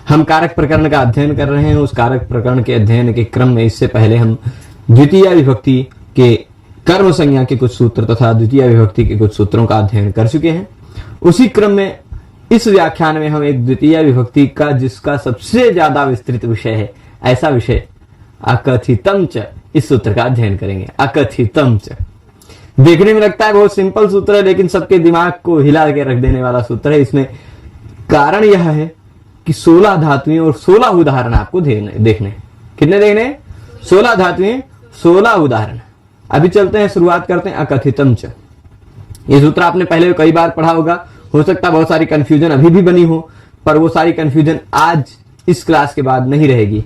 हम कारक प्रकरण का अध्ययन कर रहे हैं। उस कारक प्रकरण के अध्ययन के क्रम में इससे पहले हम द्वितीय विभक्ति के कर्म संज्ञा के कुछ सूत्र तथा द्वितीय विभक्ति के कुछ सूत्रों का अध्ययन कर चुके हैं। उसी क्रम में इस व्याख्यान में हम एक द्वितीय विभक्ति का जिसका सबसे ज्यादा विस्तृत विषय है, ऐसा विषय अकथितम च, इस सूत्र का अध्ययन करेंगे। अकथितम च देखने में लगता है बहुत सिंपल सूत्र है, लेकिन सबके दिमाग को हिला के रख देने वाला सूत्र है। इसमें कारण यह है कि 16 धातुएं और 16 उदाहरण आपको देखने। कितने देखने? 16 धातुएं, 16 उदाहरण। अभी चलते हैं, शुरुआत करते हैं अकथितम च। ये सूत्र आपने पहले कई बार पढ़ा होगा, हो सकता है बहुत सारी कंफ्यूजन अभी भी बनी हो, पर वो सारी कंफ्यूजन आज इस क्लास के बाद नहीं रहेगी,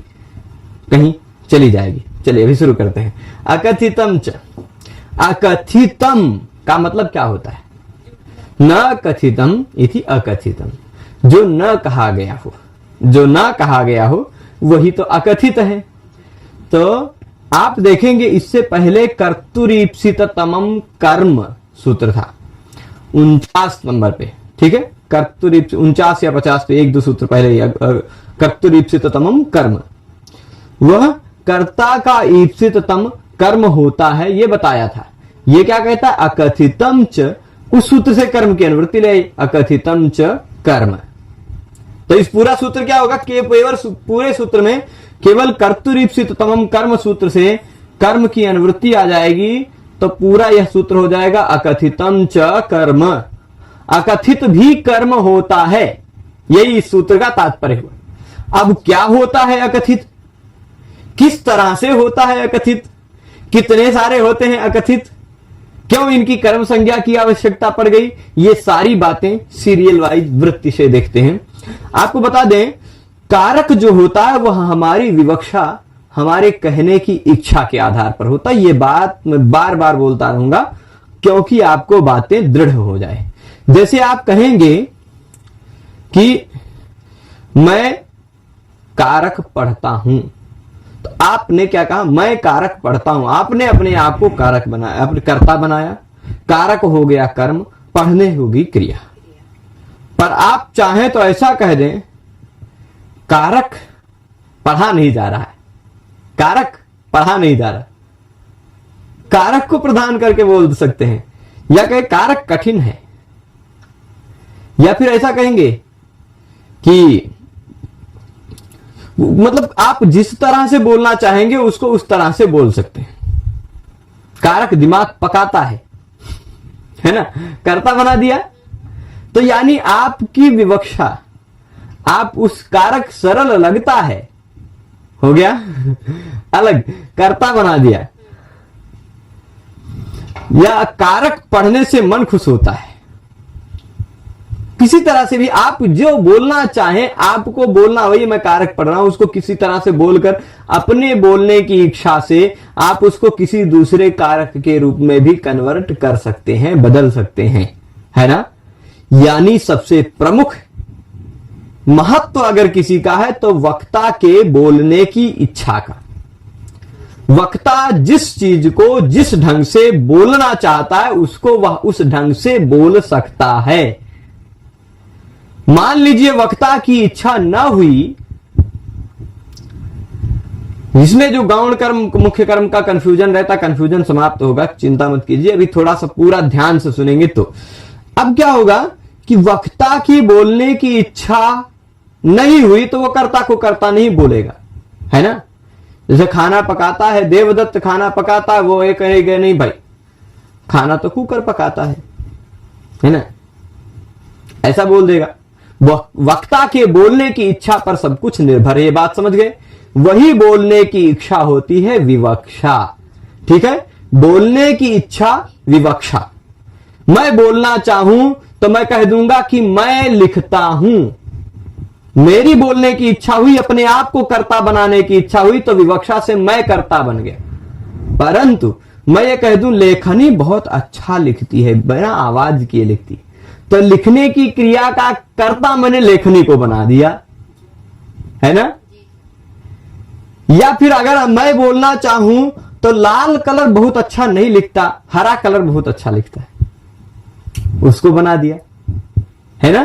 कहीं चली जाएगी। चलिए अभी शुरू करते हैं। अकथितम च। अकथितम का मतलब क्या होता है? न कथितम इति अकथितम, जो न कहा गया हो, जो न कहा गया हो वही तो अकथित है। तो आप देखेंगे इससे पहले कर्तुरीप्सिततमम कर्म सूत्र था 49 नंबर पे, ठीक है। कर्तुरीप्सित 49 या 50 पे, एक दो सूत्र पहले कर्तुरीप्सिततमम कर्म, वह कर्ता का ईप्सिततम कर्म होता है, ये बताया था। ये क्या कहता है? अकथितम च, उस सूत्र से कर्म की अनुवृत्ति ले, अकथितम च कर्म। तो इस पूरा सूत्र क्या होगा? केवल पूरे सूत्र में केवल कर्तुरीप्सिततमम कर्म सूत्र से कर्म की अनुवृत्ति आ जाएगी, तो पूरा यह सूत्र हो जाएगा अकथितम च कर्म। अकथित भी कर्म होता है, यही इस सूत्र का तात्पर्य हुआ। अब क्या होता है अकथित? किस तरह से होता है अकथित? कितने सारे होते हैं अकथित? क्यों इनकी कर्म संज्ञा की आवश्यकता पड़ गई? ये सारी बातें सीरियल वाइज वृत्ति से देखते हैं। आपको बता दें, कारक जो होता है वह हमारी विवक्षा, हमारे कहने की इच्छा के आधार पर होता है। ये बात मैं बार बार बोलता रहूंगा क्योंकि आपको बातें दृढ़ हो जाए। जैसे आप कहेंगे कि मैं कारक पढ़ता हूं, तो आपने क्या कहा? मैं कारक पढ़ता हूं। आपने अपने आप को कारक बनाया, अपने कर्ता बनाया। कारक हो गया कर्म, पढ़ने होगी क्रिया। पर आप चाहें तो ऐसा कह दें, कारक पढ़ा नहीं जा रहा है, कारक पढ़ा नहीं जा रहा, कारक को प्रदान करके बोल सकते हैं, या कहें कारक कठिन है, या फिर ऐसा कहेंगे कि मतलब आप जिस तरह से बोलना चाहेंगे उसको उस तरह से बोल सकते हैं। कारक दिमाग पकाता है ना, कर्ता बना दिया। तो यानी आपकी विवक्षा, आप उस कारक सरल लगता है, हो गया अलग, कर्ता बना दिया। या कारक पढ़ने से मन खुश होता है। किसी तरह से भी आप जो बोलना चाहें, आपको बोलना वही मैं कारक पढ़ रहा हूं, उसको किसी तरह से बोलकर अपने बोलने की इच्छा से आप उसको किसी दूसरे कारक के रूप में भी कन्वर्ट कर सकते हैं, बदल सकते हैं, है ना। यानी सबसे प्रमुख महत्व अगर किसी का है तो वक्ता के बोलने की इच्छा का। वक्ता जिस चीज को जिस ढंग से बोलना चाहता है उसको वह उस ढंग से बोल सकता है। मान लीजिए वक्ता की इच्छा न हुई, इसमें जो गौण कर्म मुख्य कर्म का कंफ्यूजन रहता, कंफ्यूजन समाप्त होगा, चिंता मत कीजिए। अभी थोड़ा सा पूरा ध्यान से सुनेंगे तो अब क्या होगा कि वक्ता की बोलने की इच्छा नहीं हुई तो वो कर्ता को कर्ता नहीं बोलेगा, है ना। जैसे खाना पकाता है, देवदत्त खाना पकाता है, वो ये कहेगा नहीं भाई खाना तो कुकर पकाता है ना, ऐसा बोल देगा। वक्ता के बोलने की इच्छा पर सब कुछ निर्भर है, ये बात समझ गए। वही बोलने की इच्छा होती है विवक्षा, ठीक है। बोलने की इच्छा विवक्षा। मैं बोलना चाहूं तो मैं कह दूंगा कि मैं लिखता हूं। मेरी बोलने की इच्छा हुई, अपने आप को कर्ता बनाने की इच्छा हुई, तो विवक्षा से मैं कर्ता बन गया। परंतु मैं ये कह दूं लेखनी बहुत अच्छा लिखती है, बिना आवाज किए लिखती, तो लिखने की क्रिया का कर्ता मैंने लेखनी को बना दिया, है ना। या फिर अगर मैं बोलना चाहूं तो लाल कलर बहुत अच्छा नहीं लिखता, हरा कलर बहुत अच्छा लिखता है, उसको बना दिया, है ना।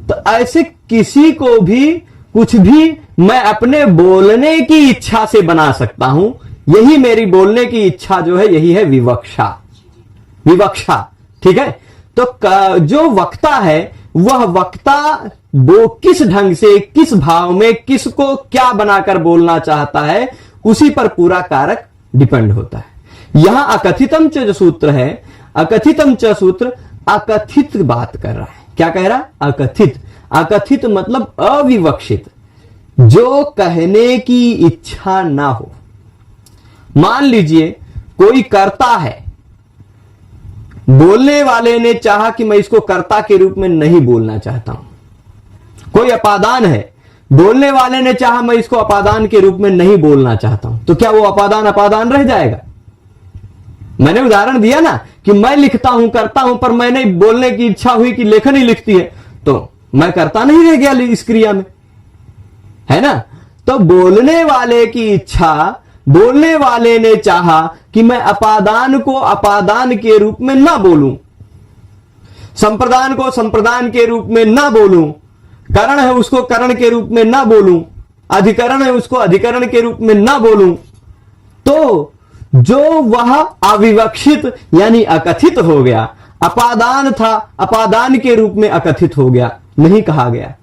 तो ऐसे किसी को भी कुछ भी मैं अपने बोलने की इच्छा से बना सकता हूं। यही मेरी बोलने की इच्छा जो है, यही है विवक्षा। विवक्षा, ठीक है। तो जो वक्ता है, वह वक्ता वो किस ढंग से, किस भाव में, किसको क्या बनाकर बोलना चाहता है, उसी पर पूरा कारक डिपेंड होता है। यहां अकथितम च जो सूत्र है, अकथितम च सूत्र अकथित बात कर रहा है। क्या कह रहा है? अकथित। अकथित मतलब अविवक्षित, जो कहने की इच्छा ना हो। मान लीजिए कोई कर्ता है, बोलने वाले ने चाहा कि मैं इसको कर्ता के रूप में नहीं बोलना चाहता हूं। कोई अपादान है, बोलने वाले ने चाहा मैं इसको अपादान के रूप में नहीं बोलना चाहता हूं, तो क्या वो अपादान अपादान रह जाएगा? मैंने उदाहरण दिया ना कि मैं लिखता हूं, करता हूं, पर मैंने बोलने की इच्छा हुई कि लेखन ही लिखती है, तो मैं करता नहीं रह गया इस क्रिया में, है ना। तो बोलने वाले की इच्छा, बोलने वाले ने चाहा कि मैं अपादान को अपादान के रूप में ना बोलूं, संप्रदान को संप्रदान के रूप में ना बोलूं, करण है उसको करण के रूप में ना बोलूं, अधिकरण है उसको अधिकरण के रूप में ना बोलूं, तो जो वह अविवक्षित यानी अकथित हो गया। अपादान था, अपादान के रूप में अकथित हो गया, नहीं कहा गया।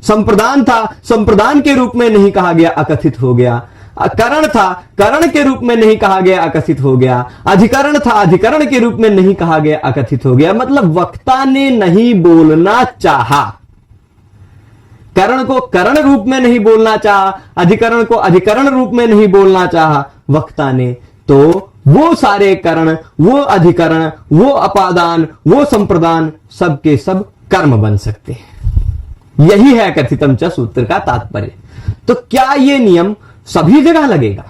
संप्रदान था, संप्रदान के रूप में नहीं कहा गया, अकथित हो गया। करण था, करण के रूप में नहीं कहा गया, अकथित हो गया। अधिकरण था, अधिकरण के रूप में नहीं कहा गया, अकथित हो गया। मतलब वक्ता ने नहीं बोलना चाहा, करण को करण रूप में नहीं बोलना चाहा, अधिकरण को अधिकरण रूप में नहीं बोलना चाहा वक्ता ने, तो वो सारे करण, वो अधिकरण, वो अपादान, वो संप्रदान, सब के सब कर्म बन सकते हैं। यही है कथितम च सूत्र का तात्पर्य। तो क्या यह नियम सभी जगह लगेगा?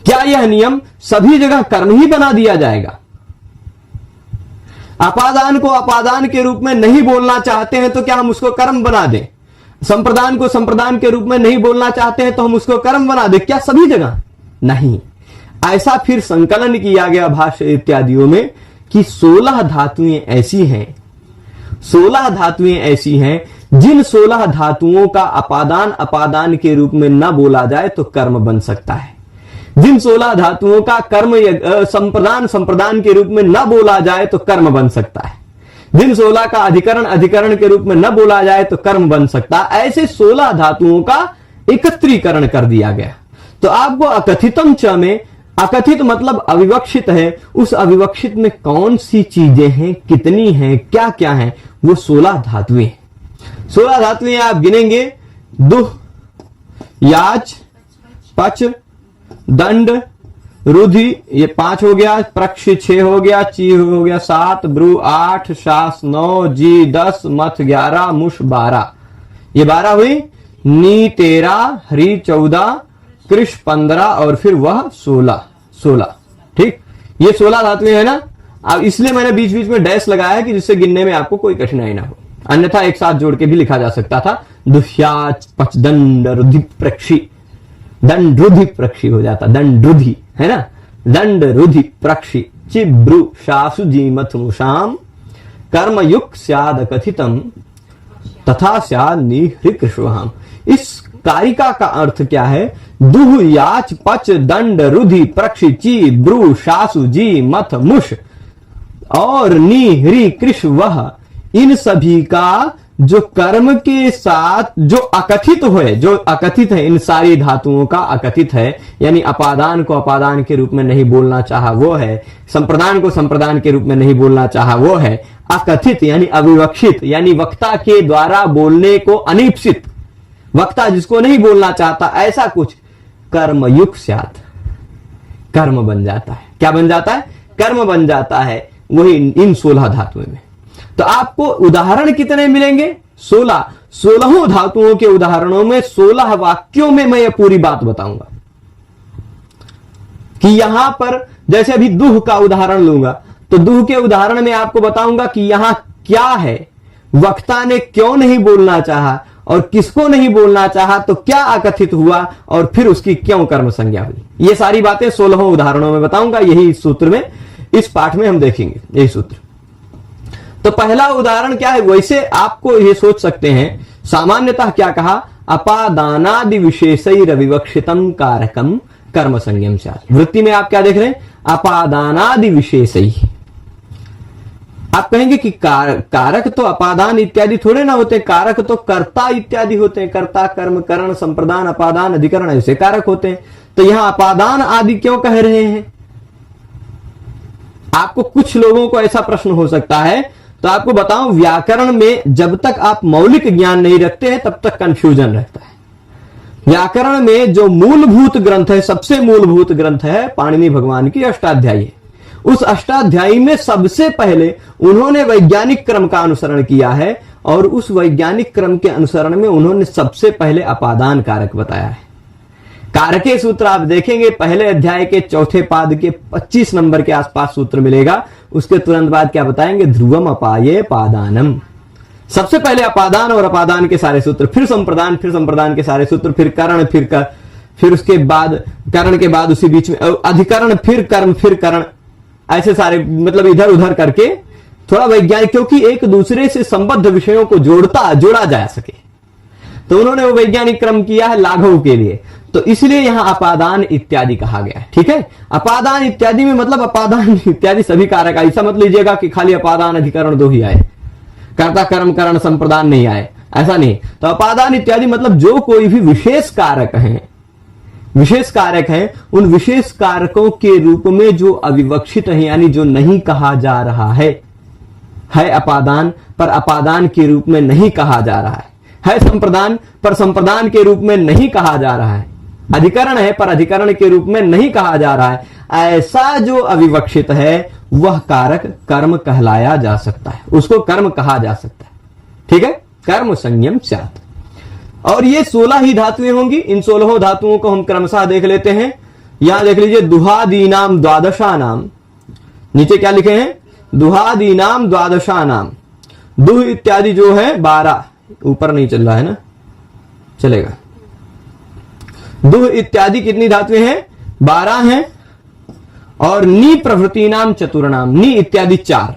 क्या यह नियम सभी जगह कर्म ही बना दिया जाएगा? अपादान को अपादान के रूप में नहीं बोलना चाहते हैं तो क्या हम उसको कर्म बना दें? संप्रदान को संप्रदान के रूप में नहीं बोलना चाहते हैं तो हम उसको कर्म बना दें? क्या सभी जगह? नहीं। ऐसा फिर संकलन किया गया भाष्य इत्यादियों में कि 16 धातुएं ऐसी हैं, 16 धातुएं ऐसी हैं जिन 16 धातुओं का अपादान अपादान के रूप में न बोला जाए तो कर्म बन सकता है। जिन 16 धातुओं का कर्म संप्रदान संप्रदान के रूप में न बोला जाए तो कर्म बन सकता है। जिन 16 का अधिकरण अधिकरण के रूप में न बोला जाए तो कर्म बन सकता है। ऐसे 16 धातुओं का एकत्रीकरण कर दिया गया। तो आपको अकथितम च में, अकथित मतलब अविवक्षित है, उस अविवक्षित में कौन सी चीजें हैं, कितनी हैं, क्या क्या हैं, वो 16 धातुएं। 16 धातुएं आप गिनेंगे, दुह, याच, पच, दंड, रुधि ये 5 हो गया, प्रक्ष 6 हो गया, ची हो गया 7, ब्रू 8, शास 9, जी 10, मथ 11, मुष 12। ये 12 हुई। नी 13, हरि 14, कृष 15 और फिर वह 16। ठीक, ये 16 धातुएं है ना। अब इसलिए मैंने बीच बीच में डैश लगाया है कि जिससे गिनने में आपको कोई कठिनाई ना हो, अन्यथा एक साथ जोड़ के भी लिखा जा सकता था। दुह्याच पच दंड रुधि प्रक्षी, दंड रुधि प्रक्षी हो जाता, दंड रुधि है ना, दंड रुधि प्रक्षी, चिब्रु शासु जीमथ मुषाम कर्मयुक्त स्याद कथितम तथा स्याद निहृकृष्वहाम। इस कारिका का अर्थ क्या है? दुह याच पच दंड रुधि प्रक्षि ची ब्रू शासु जी मथ मुष और नी हृ कृष वह, इन सभी का जो कर्म के साथ जो अकथित हुए, जो अकथित है, इन सारी धातुओं का अकथित है, यानी अपादान को अपादान के रूप में नहीं बोलना चाहा वो है, संप्रदान को संप्रदान के रूप में नहीं बोलना चाहा वो है, अकथित यानी अविवक्षित यानी वक्ता के द्वारा बोलने को अनिप्सित, वक्ता जिसको नहीं बोलना चाहता, ऐसा कुछ कर्मयुक्त स्यात्, कर्म बन जाता है। क्या बन जाता है? कर्म बन जाता है, वही इन 16 धातुओं में। तो आपको उदाहरण कितने मिलेंगे? 16। 16 धातुओं के उदाहरणों में 16 वाक्यों में मैं ये पूरी बात बताऊंगा कि यहां पर जैसे अभी दुह का उदाहरण लूंगा तो दुह के उदाहरण में आपको बताऊंगा कि यहां क्या है, वक्ता ने क्यों नहीं बोलना चाहा और किसको नहीं बोलना चाहा, तो क्या अकथित हुआ और फिर उसकी क्यों कर्म संज्ञा हुई। ये सारी बातें 16 उदाहरणों में बताऊंगा। यही सूत्र में, इस पाठ में हम देखेंगे यही सूत्र। तो पहला उदाहरण क्या है? वैसे आपको ये सोच सकते हैं सामान्यतः क्या कहा, अपादानादि विशेषैरविवक्षितम कारकम कर्म संज्ञम स्यात्। वृत्ति में आप क्या देख रहे हैं, अपादानादि विशेषै। आप कहेंगे कि कारक तो अपादान इत्यादि थोड़े ना होते, कारक तो कर्ता इत्यादि होते हैं, कर्ता कर्म करण संप्रदान अपादान अधिकरण ऐसे कारक होते हैं। तो यहां अपादान आदि क्यों कह रहे हैं? आपको कुछ लोगों को ऐसा प्रश्न हो सकता है, तो आपको बताऊं, व्याकरण में जब तक आप मौलिक ज्ञान नहीं रखते हैं तब तक कंफ्यूजन रहता है। व्याकरण में जो मूलभूत ग्रंथ है, सबसे मूलभूत ग्रंथ है पाणिनि भगवान की अष्टाध्यायी है। उस अष्टाध्यायी में सबसे पहले उन्होंने वैज्ञानिक क्रम का अनुसरण किया है, और उस वैज्ञानिक क्रम के अनुसरण में उन्होंने सबसे पहले अपादान कारक बताया है। कारके सूत्र आप देखेंगे पहले अध्याय के चौथे पाद के 25 नंबर के आसपास सूत्र मिलेगा। उसके तुरंत बाद क्या बताएंगे, ध्रुवम अपाये पादानम। सबसे पहले अपादान और अपादान के सारे सूत्र, फिर संप्रदान, फिर संप्रदान के सारे सूत्र, फिर करण, फिर उसके बाद करण के बाद उसी बीच में अधिकरण, फिर कर्म, फिर करण, ऐसे सारे, मतलब इधर उधर करके थोड़ा वैज्ञानिक, क्योंकि एक दूसरे से संबद्ध विषयों को जोड़ा जा सके, तो उन्होंने वो वैज्ञानिक क्रम किया है लाघव के लिए। तो इसलिए यहां अपादान इत्यादि कहा गया है। ठीक है, अपादान इत्यादि में मतलब अपादान इत्यादि सभी कारक, ऐसा मत लीजिएगा कि खाली अपादान अधिकरण दो ही आए, कर्ता कर्म करण संप्रदान नहीं आए, ऐसा नहीं। तो अपादान इत्यादि मतलब जो कोई भी विशेष कारक हैं, उन विशेष कारकों के रूप में जो अविवक्षित है, यानी जो नहीं कहा जा रहा है अपादान, पर अपादान के रूप में नहीं कहा जा रहा है संप्रदान, पर संप्रदान के रूप में नहीं कहा जा रहा है, अधिकरण है पर अधिकरण के रूप में नहीं कहा जा रहा है, ऐसा जो अविवक्षित है वह कारक कर्म कहलाया जा सकता है, उसको कर्म कहा जा सकता है। ठीक है, कर्म संज्ञम स्यात्। और ये 16 ही धातुएं होंगी। इन 16 धातुओं को हम क्रमशः देख लेते हैं। यहां देख लीजिए, दुहादीनाम द्वादशानाम, नीचे क्या लिखे हैं, दुहादीनाम द्वादशानाम। दुह इत्यादि जो है 12, ऊपर नहीं चल रहा है ना, चलेगा। दुह इत्यादि कितनी धातुएं हैं, 12 हैं। और नी प्रभृति नाम चतुर्नाम, नी इत्यादि 4,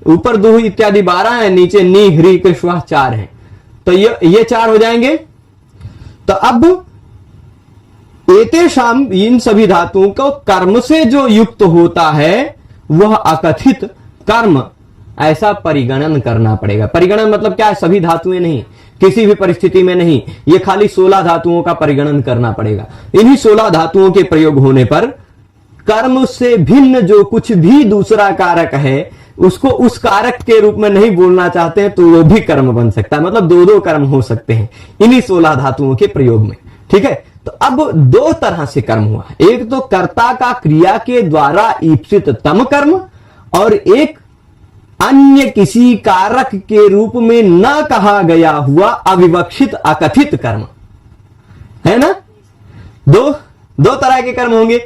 ऊपर दुह इत्यादि 12 है, नीचे नी ह्री कृष्वा 4 है, तो ये 4 हो जाएंगे। तो अब एतेषाम, इन सभी धातुओं को कर्म से जो युक्त होता है वह अकथित कर्म ऐसा परिगणन करना पड़ेगा। परिगणन मतलब क्या है, सभी धातुएं नहीं, किसी भी परिस्थिति में नहीं, ये खाली 16 धातुओं का परिगणन करना पड़ेगा। इन्हीं 16 धातुओं के प्रयोग होने पर कर्म से भिन्न जो कुछ भी दूसरा कारक है उसको उस कारक के रूप में नहीं बोलना चाहते हैं तो वो भी कर्म बन सकता है, मतलब 2 कर्म हो सकते हैं इन्हीं 16 धातुओं के प्रयोग में। ठीक है, तो अब 2 तरह से कर्म हुआ, एक तो कर्ता का क्रिया के द्वारा ईप्सित तम कर्म, और एक अन्य किसी कारक के रूप में न कहा गया हुआ अविवक्षित अकथित कर्म, है ना। दो तरह के कर्म होंगे।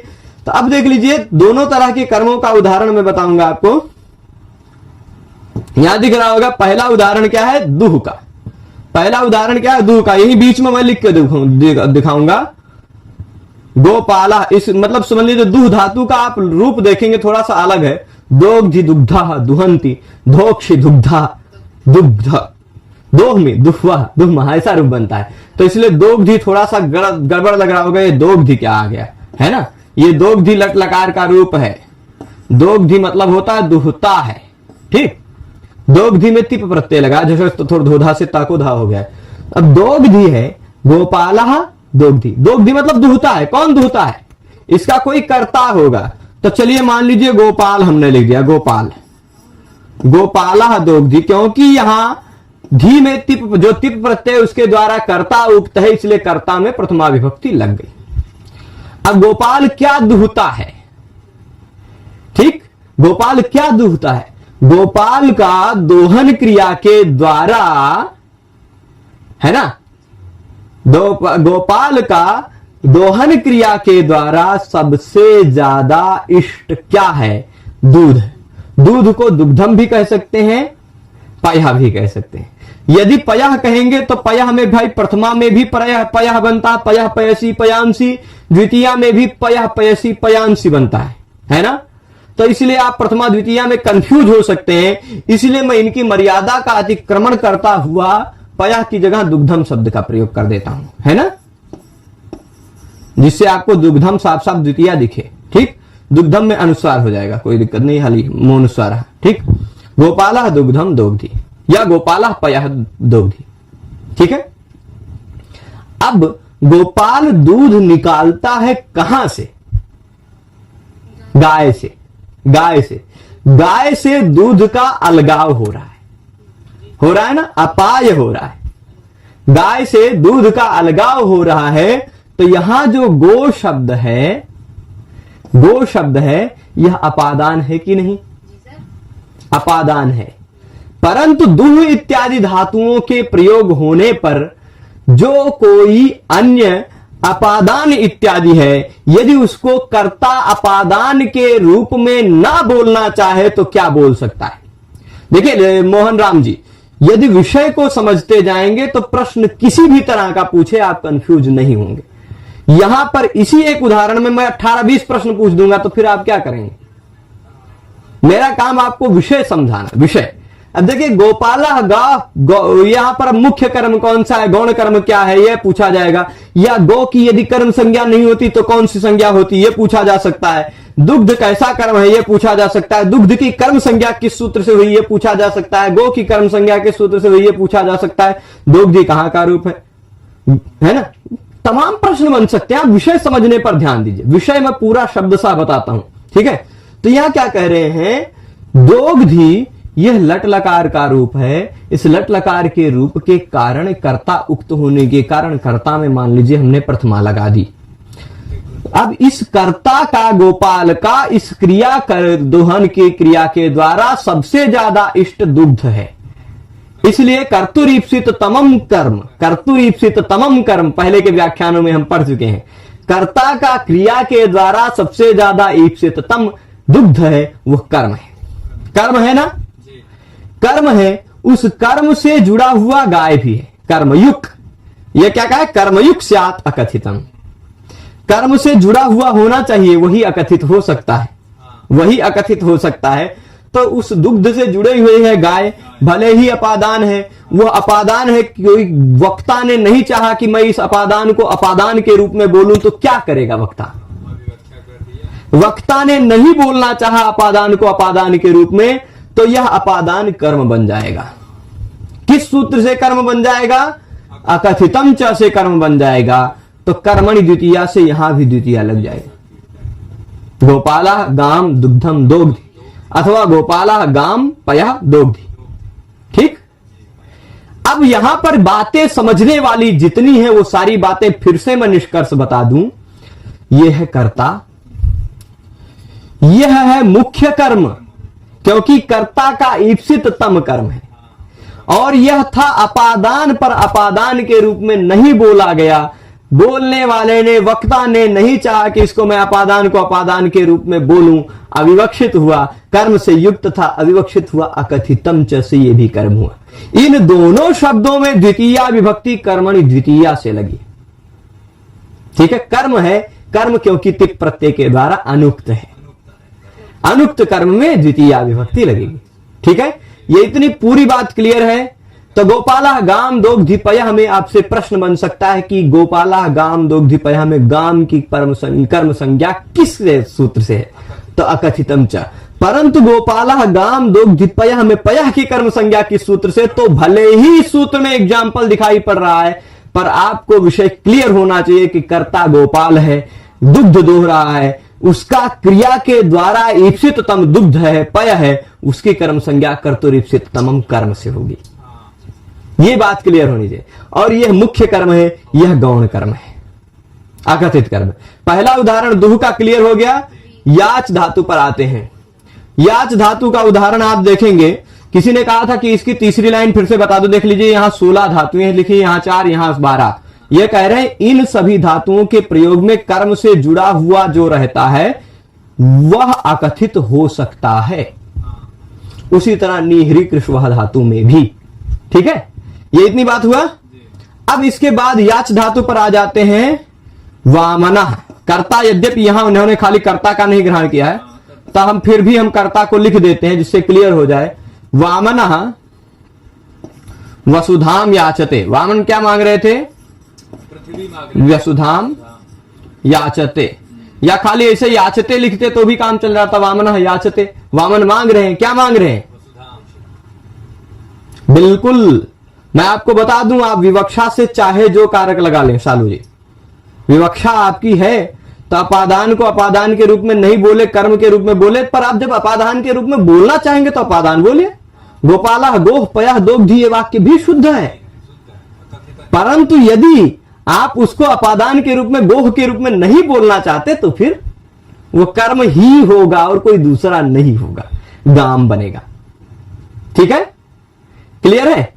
तो अब देख लीजिए, दोनों तरह के कर्मों का उदाहरण मैं बताऊंगा आपको। यहां दिख रहा होगा, पहला उदाहरण क्या है, दुह का। पहला उदाहरण क्या है, दुह का, यही बीच में मैं लिख के दिखाऊंगा। गोपाला, इस मतलब समझ लीजिए, दुह धातु का आप रूप देखेंगे थोड़ा सा अलग है। दोग्धि दुग्धा दुहंती, धोक्षि दुग्धा दुग्ध, दोह में दुहवा दुहमा, ऐसा रूप बनता है। तो इसलिए दोग्धि थोड़ा सा गड़बड़ लग रहा होगा, ये दोग्धि क्या आ गया, है ना। ये दोग्धि लट लकार का रूप है। दोग्धि मतलब होता है दुहता है। ठीक, दोग्धि में तिप प्रत्यय लगा, जैसे तो थोड़ा धोधा से ताको धा हो गया। अब दोग्धि है, गोपाला दोग्धि, दोग्धि मतलब दुहता है। कौन दुहता है, इसका कोई कर्ता होगा। तो चलिए मान लीजिए गोपाल हमने लिख दिया, गोपाल, गोपाला दोग्धि, क्योंकि यहां धी में तिप, जो तिप प्रत्यय उसके द्वारा कर्ता उक्त है, इसलिए कर्ता में प्रथमा विभक्ति लग गई। अब गोपाल क्या दुहता है, ठीक, गोपाल क्या दुहता है, गोपाल का दोहन क्रिया के द्वारा, है ना, गोपाल का दोहन क्रिया के द्वारा सबसे ज्यादा इष्ट क्या है, दूध। दूध को दुग्धम भी कह सकते हैं, पयः भी कह सकते हैं। यदि पयः कहेंगे तो पयः में भाई प्रथमा में भी पयः बनता, पयः पयसी पयांसी, द्वितीया में भी पयः पयसी पयांसी बनता है ना। तो इसलिए आप प्रथमा द्वितीया में कंफ्यूज हो सकते हैं, इसलिए मैं इनकी मर्यादा का अतिक्रमण करता हुआ पयः की जगह दुग्धम शब्द का प्रयोग कर देता हूं, है ना, जिससे आपको दुग्धम साफ साफ द्वितीया दिखे। ठीक, दुग्धम में अनुस्वार हो जाएगा, कोई दिक्कत नहीं, हाली मोनुस्वार है। ठीक, गोपालः दुग्धम दोग्धी या गोपालः पयः दोग्धी। ठीक है, अब गोपाल दूध निकालता है कहां से? गाय से। गाय से, गाय से दूध का अलगाव हो रहा है ना, अपाय हो रहा है। गाय से दूध का अलगाव हो रहा है, तो यहां जो गो शब्द है, गो शब्द है, यह अपादान है कि नहीं? अपादान है। परंतु दुह इत्यादि धातुओं के प्रयोग होने पर जो कोई अन्य अपादान इत्यादि है, यदि उसको कर्ता अपादान के रूप में ना बोलना चाहे तो क्या बोल सकता है? देखिए मोहन राम जी, यदि विषय को समझते जाएंगे तो प्रश्न किसी भी तरह का पूछे आप कंफ्यूज नहीं होंगे। यहां पर इसी एक उदाहरण में मैं 18-20 प्रश्न पूछ दूंगा तो फिर आप क्या करेंगे? मेरा काम आपको विषय समझाना, विषय। अब देखिए गोपाला गा, यहां पर मुख्य कर्म कौन सा है, गौण कर्म क्या है, यह पूछा जाएगा। या गो की यदि कर्म संज्ञा नहीं होती तो कौन सी संज्ञा होती, यह पूछा जा सकता है। दुग्ध कैसा कर्म है, यह पूछा जा सकता है। दुग्ध की कर्म संज्ञा किस सूत्र से हुई, यह पूछा जा सकता है। गो की कर्म संज्ञा किस सूत्र से हुई, यह पूछा जा सकता है। दोग्धी कहां का रूप है ना, तमाम प्रश्न बन सकते हैं। आप विषय समझने पर ध्यान दीजिए, विषय में पूरा शब्द सा बताता हूं। ठीक है, तो यहां क्या कह रहे हैं, दोग्धी यह लट लकार का रूप है। इस लट लकार के रूप के कारण कर्ता उक्त होने के कारण कर्ता में मान लीजिए हमने प्रथमा लगा दी। अब इस कर्ता का, गोपाल का, इस क्रिया कर दोहन की क्रिया के द्वारा सबसे ज्यादा इष्ट दुग्ध है। इसलिए कर्तुरीप्सित तमम कर्म, कर्तुरीप्सित तमम कर्म पहले के व्याख्यानों में हम पढ़ चुके हैं। कर्ता का क्रिया के द्वारा सबसे ज्यादा ईप्सिततम दुग्ध है, वह कर्म है। कर्म है ना, कर्म है। उस कर्म से जुड़ा हुआ गाय भी है, कर्मयुक्त। यह क्या कहा है, कर्मयुक्त स्यात् अकथितम। कर्म से जुड़ा हुआ होना चाहिए, वही अकथित हो सकता है, वही अकथित हो सकता है। तो उस दुग्ध से जुड़े हुए है गाय, भले ही अपादान है, वह अपादान है। कोई वक्ता ने नहीं चाहा कि मैं इस अपादान को अपादान के रूप में बोलूं, तो क्या करेगा वक्ता? वक्ता ने नहीं बोलना चाहा अपादान को अपादान के रूप में, तो यह अपादान कर्म बन जाएगा। किस सूत्र से कर्म बन जाएगा? अकथितम च से कर्म बन जाएगा। तो कर्मणि द्वितीया से यहां भी द्वितीया लग जाएगा। गोपाला गाम दुग्धम दोग्धी अथवा गोपाला गाम पयः दोग्धी। ठीक, अब यहां पर बातें समझने वाली जितनी है वो सारी बातें फिर से मैं निष्कर्ष बता दूं। यह है कर्ता, यह है मुख्य कर्म, क्योंकि कर्ता का ईप्सिततम कर्म है। और यह था अपादान पर अपादान के रूप में नहीं बोला गया। बोलने वाले ने, वक्ता ने नहीं चाहा कि इसको मैं अपादान को अपादान के रूप में बोलूं, अविवक्षित हुआ, कर्म से युक्त था, अविवक्षित हुआ, अकथितम च से यह भी कर्म हुआ। इन दोनों शब्दों में द्वितीया विभक्ति कर्मणि द्वितीया से लगी। ठीक है, कर्म है, कर्म क्योंकि तिप प्रत्यय के द्वारा अनुक्त है, अनुक्त कर्म में द्वितीया विभक्ति लगेगी। ठीक है, ये इतनी पूरी बात क्लियर है। तो गोपाला गाम दोग्धी पयः में आपसे प्रश्न बन सकता है कि गोपाला गाम दोग्धी पयः में गाम की कर्म संज्ञा किस सूत्र से है? तो अकथितम च। परंतु गोपाला गाम दोग्धी पयः में पयः की कर्म संज्ञा किस सूत्र से? तो भले ही सूत्र में एग्जाम्पल दिखाई पड़ रहा है, पर आपको विषय क्लियर होना चाहिए कि कर्ता गोपाल है, दुग्ध दोह रहा है, उसका क्रिया के द्वारा ईप्सिततम दुग्ध है, पय है, उसकी कर्म संज्ञा कर्तुरीप्सिततमम कर्म से होगी। ये बात क्लियर होनी चाहिए। और यह मुख्य कर्म है, यह गौण कर्म है, अकथित कर्म। पहला उदाहरण दुह का क्लियर हो गया। याच धातु पर आते हैं। याच धातु का उदाहरण आप देखेंगे, किसी ने कहा था कि इसकी तीसरी लाइन फिर से बता दो। देख लीजिए, यहां 16 धातुएं लिखी, यहां 4, यहां 12। यह कह रहे हैं इन सभी धातुओं के प्रयोग में कर्म से जुड़ा हुआ जो रहता है वह अकथित हो सकता है। उसी तरह निहरी कृष्व धातु में भी। ठीक है, ये इतनी बात हुआ। अब इसके बाद याच धातु पर आ जाते हैं। वामना कर्ता, यद्यपि यहां उन्होंने खाली कर्ता का नहीं ग्रहण किया है, तो हम फिर भी हम कर्ता को लिख देते हैं जिससे क्लियर हो जाए। वामना वसुधाम याचते। वामन क्या मांग रहे थे? पृथ्वी मांग रहे। वसुधाम याचते, या खाली ऐसे याचते लिखते तो भी काम चल रहा था। वामन याचते, वामन मांग रहे हैं। क्या मांग रहे हैं? बिल्कुल, मैं आपको बता दूं, आप विवक्षा से चाहे जो कारक लगा लें शालू जी, विवक्षा आपकी है तो अपादान को अपादान के रूप में नहीं बोले, कर्म के रूप में बोले। पर आप जब अपादान के रूप में बोलना चाहेंगे तो अपादान बोलिए। गोपाला गोह पयः दोग्धी, ये वाक्य भी शुद्ध है। परंतु यदि आप उसको अपादान के रूप में, गोह के रूप में नहीं बोलना चाहते तो फिर वो कर्म ही होगा और कोई दूसरा नहीं होगा, गाम बनेगा। ठीक है, क्लियर है?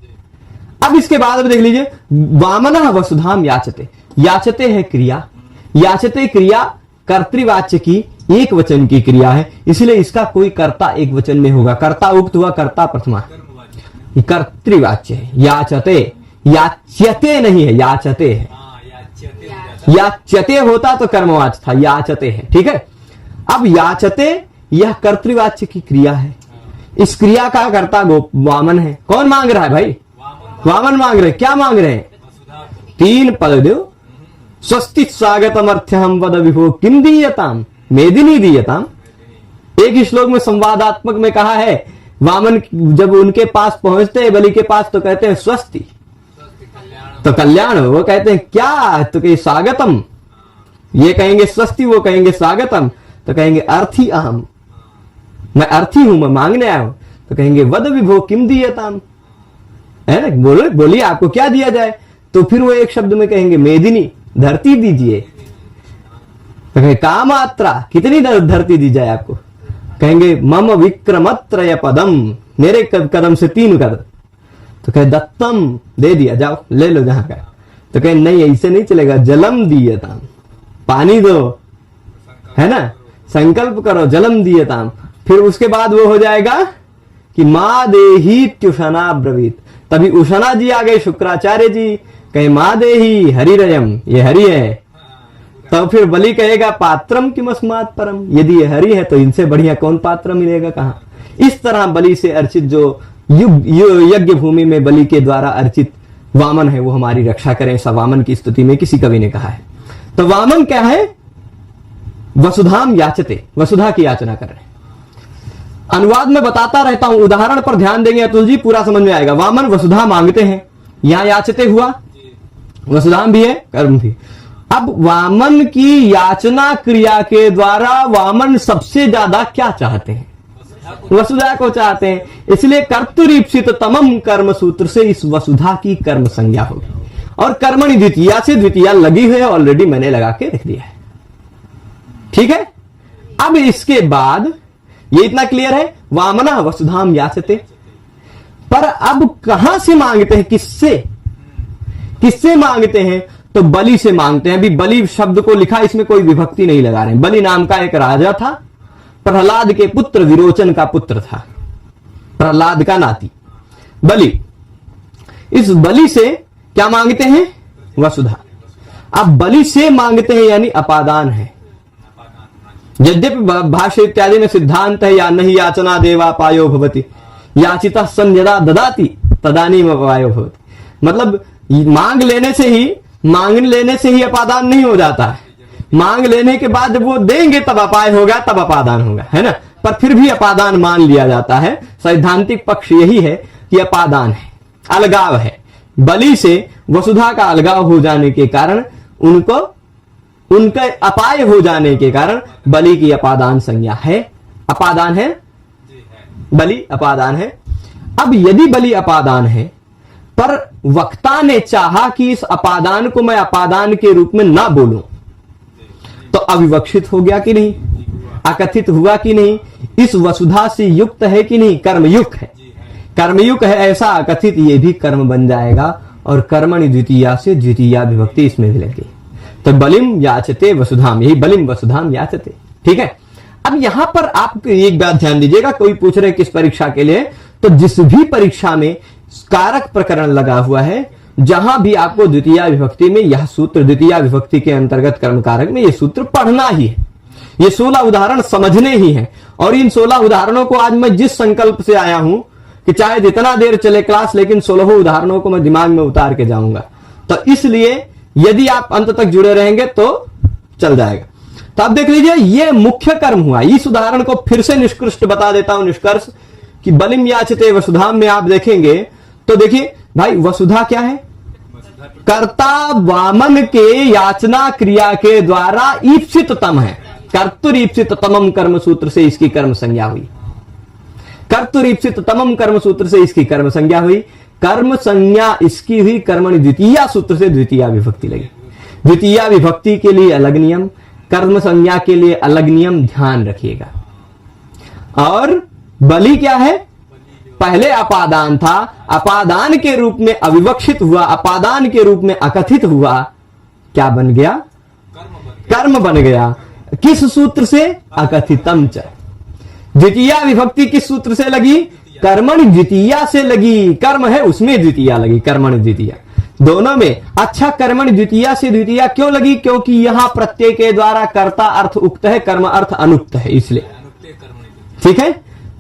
अब इसके बाद अब देख लीजिए, वामनः वसुधाम याचते। याचते है क्रिया, याचते क्रिया कर्तृवाच्य की एक वचन की क्रिया है, इसलिए इसका कोई कर्ता एक वचन में होगा। कर्ता उक्त हुआ, कर्ता प्रथमा, कर्तृवाच्य है। याचते, याच्यते नहीं है, याचते है। याच्यते होता तो कर्मवाच्य था, याचते है। ठीक है, अब याचते यह कर्तृवाच्य की क्रिया है। इस क्रिया का कर्ता वामन है। कौन मांग रहा है भाई? वामन मांग रहे। क्या मांग रहे हैं? 3 पद दो। स्वस्ति स्वागतम अर्थ्यहम वद विभो किम दीयताम मेदिनी दीयताम। एक ही श्लोक में संवादात्मक में कहा है, वामन जब उनके पास पहुंचते हैं बलि के पास तो कहते हैं स्वस्ति, तो कल्याण। वो कहते हैं क्या? तो कहे स्वागतम, ये कहेंगे स्वस्ति, वो कहेंगे स्वागतम। तो कहेंगे अर्थी अहम, मैं अर्थी हूं, मैं मांगने आया हूं। तो कहेंगे वद विभो किम दीयताम, है ना, बोलो बोलिए आपको क्या दिया जाए। तो फिर वो एक शब्द में कहेंगे मेदिनी, धरती दीजिए। तो कहे कामात्रा, कितनी धरती दी जाए आपको? कहेंगे मम विक्रमत्रय पदम, मेरे कदम से 3 कदम। तो कहे दत्तम, दे दिया, जाओ ले लो जहां का। तो कहे नहीं, ऐसे नहीं चलेगा, जलम दीयताम, पानी दो, है ना, संकल्प करो, जलम दीयताम। फिर उसके बाद वो हो जाएगा कि माँ देही त्युषणा ब्रवीत। तभी उषणा जी आ गए, शुक्राचार्य जी कहे माँ देही हरिरयम, ये हरि है। तो फिर बलि कहेगा पात्रम किमस्मात् परम, यदि ये हरि है तो इनसे बढ़िया कौन पात्र मिलेगा कहां। इस तरह बलि से अर्चित जो यज्ञ भूमि में बलि के द्वारा अर्चित वामन है वो हमारी रक्षा करें, ऐसा वामन की स्तुति में किसी कवि ने कहा है। तो वामन क्या है? वसुधाम याचते, वसुधा की याचना कर रहे हैं। अनुवाद में बताता रहता हूं, उदाहरण पर ध्यान देंगे अतुल जी, पूरा समझ में आएगा। वामन वसुधा मांगते हैं, यहां याचते हुआ, वसुधाम भी है, कर्म भी। अब वामन की याचना क्रिया के द्वारा वामन सबसे ज्यादा क्या चाहते हैं? वसुधा को चाहते हैं। इसलिए कर्तुरीप्सित तमम कर्म सूत्र से इस वसुधा की कर्म संज्ञा होगी। और कर्मणि द्वितीया से द्वितीया लगी हुई है, ऑलरेडी मैंने लगा के रख दिया है। ठीक है, अब इसके बाद ये इतना क्लियर है, वामना वसुधाम याचते। पर अब कहां से मांगते हैं? किससे? किससे मांगते हैं? तो बलि से मांगते हैं। अभी बलि शब्द को लिखा, इसमें कोई विभक्ति नहीं लगा रहे हैं। बलि नाम का एक राजा था, प्रहलाद के पुत्र विरोचन का पुत्र था, प्रहलाद का नाती बलि। इस बलि से क्या मांगते हैं? वसुधा। अब बलि से मांगते हैं यानी अपादान है। यद्यपि भाष्य इत्यादि में सिद्धांत है या नहीं याचना देवापायो भवति, याचिता सन यदा ददाति तदानीम अपायो भवति। मतलब मांग लेने से ही अपादान नहीं हो जाता है। मांग लेने के बाद जब वो देंगे तब अपाय होगा, तब अपादान होगा, है ना। पर फिर भी अपादान मान लिया जाता है। सैद्धांतिक पक्ष यही है कि अपादान है, अलगाव है। बलि से वसुधा का अलगाव हो जाने के कारण उनका अपाय हो जाने के कारण बलि की अपादान संज्ञा है। अपादान है, बलि अपादान है। अब यदि बलि अपादान है पर वक्ता ने चाहा कि इस अपादान को मैं अपादान के रूप में ना बोलूं, तो अविवक्षित हो गया कि नहीं? अकथित हुआ कि नहीं? इस वसुधा से युक्त है कि नहीं? कर्मयुक्त है। कर्मयुक्त है, ऐसा अकथित ये भी कर्म बन जाएगा। और कर्मणि द्वितीया से द्वितीया विभक्ति इसमें भी लगी। तो बलिम याचते वसुधाम, यही बलिम वसुधाम याचते। ठीक है, अब यहां पर आप एक बात ध्यान दीजिएगा। कोई पूछ रहे किस परीक्षा के लिए, तो जिस भी परीक्षा में कारक प्रकरण लगा हुआ है, जहां भी आपको द्वितीया विभक्ति में यह सूत्र, द्वितीया विभक्ति के अंतर्गत कर्म कारक में यह सूत्र पढ़ना ही है। ये 16 उदाहरण समझने ही है। और इन 16 उदाहरणों को आज मैं जिस संकल्प से आया हूं कि चाहे जितना देर चले क्लास, लेकिन 16 उदाहरणों को मैं दिमाग में उतार के जाऊंगा। तो इसलिए यदि आप अंत तक जुड़े रहेंगे तो चल जाएगा। तो आप देख लीजिए, ये मुख्य कर्म हुआ। इस उदाहरण को फिर से निष्कृष्ट बता देता हूं, निष्कर्ष कि बलिम याचते वसुधाम में आप देखेंगे तो देखिए भाई, वसुधा क्या है? कर्ता वामन के याचना क्रिया के द्वारा ईप्सित तम है। कर्तुरीप्सित तमम कर्म सूत्र से इसकी कर्म संज्ञा हुई। कर्तुरीप्सित तमम कर्म सूत्र से इसकी कर्म संज्ञा हुई। कर्म संज्ञा इसकी हुई कर्मणि द्वितीया सूत्र से द्वितीया विभक्ति लगी। द्वितीया विभक्ति के लिए अलग नियम, कर्म संज्ञा के लिए अलग नियम, ध्यान रखिएगा। और बलि क्या है? पहले अपादान था, अपादान के रूप में अविवक्षित हुआ, अपादान के रूप में अकथित हुआ, क्या बन गया? कर्म बन गया। किस सूत्र से? अकथितम च। द्वितीया विभक्ति किस सूत्र से लगी? कर्मणि द्वितीया से लगी। कर्म है उसमें द्वितीया लगी, कर्मणि द्वितीया दोनों में। अच्छा, कर्मणि द्वितीया से द्वितीया क्यों लगी? क्योंकि यहां प्रत्यय के द्वारा कर्ता अर्थ उक्त है, कर्म अर्थ अनुक्त है, इसलिए। ठीक है,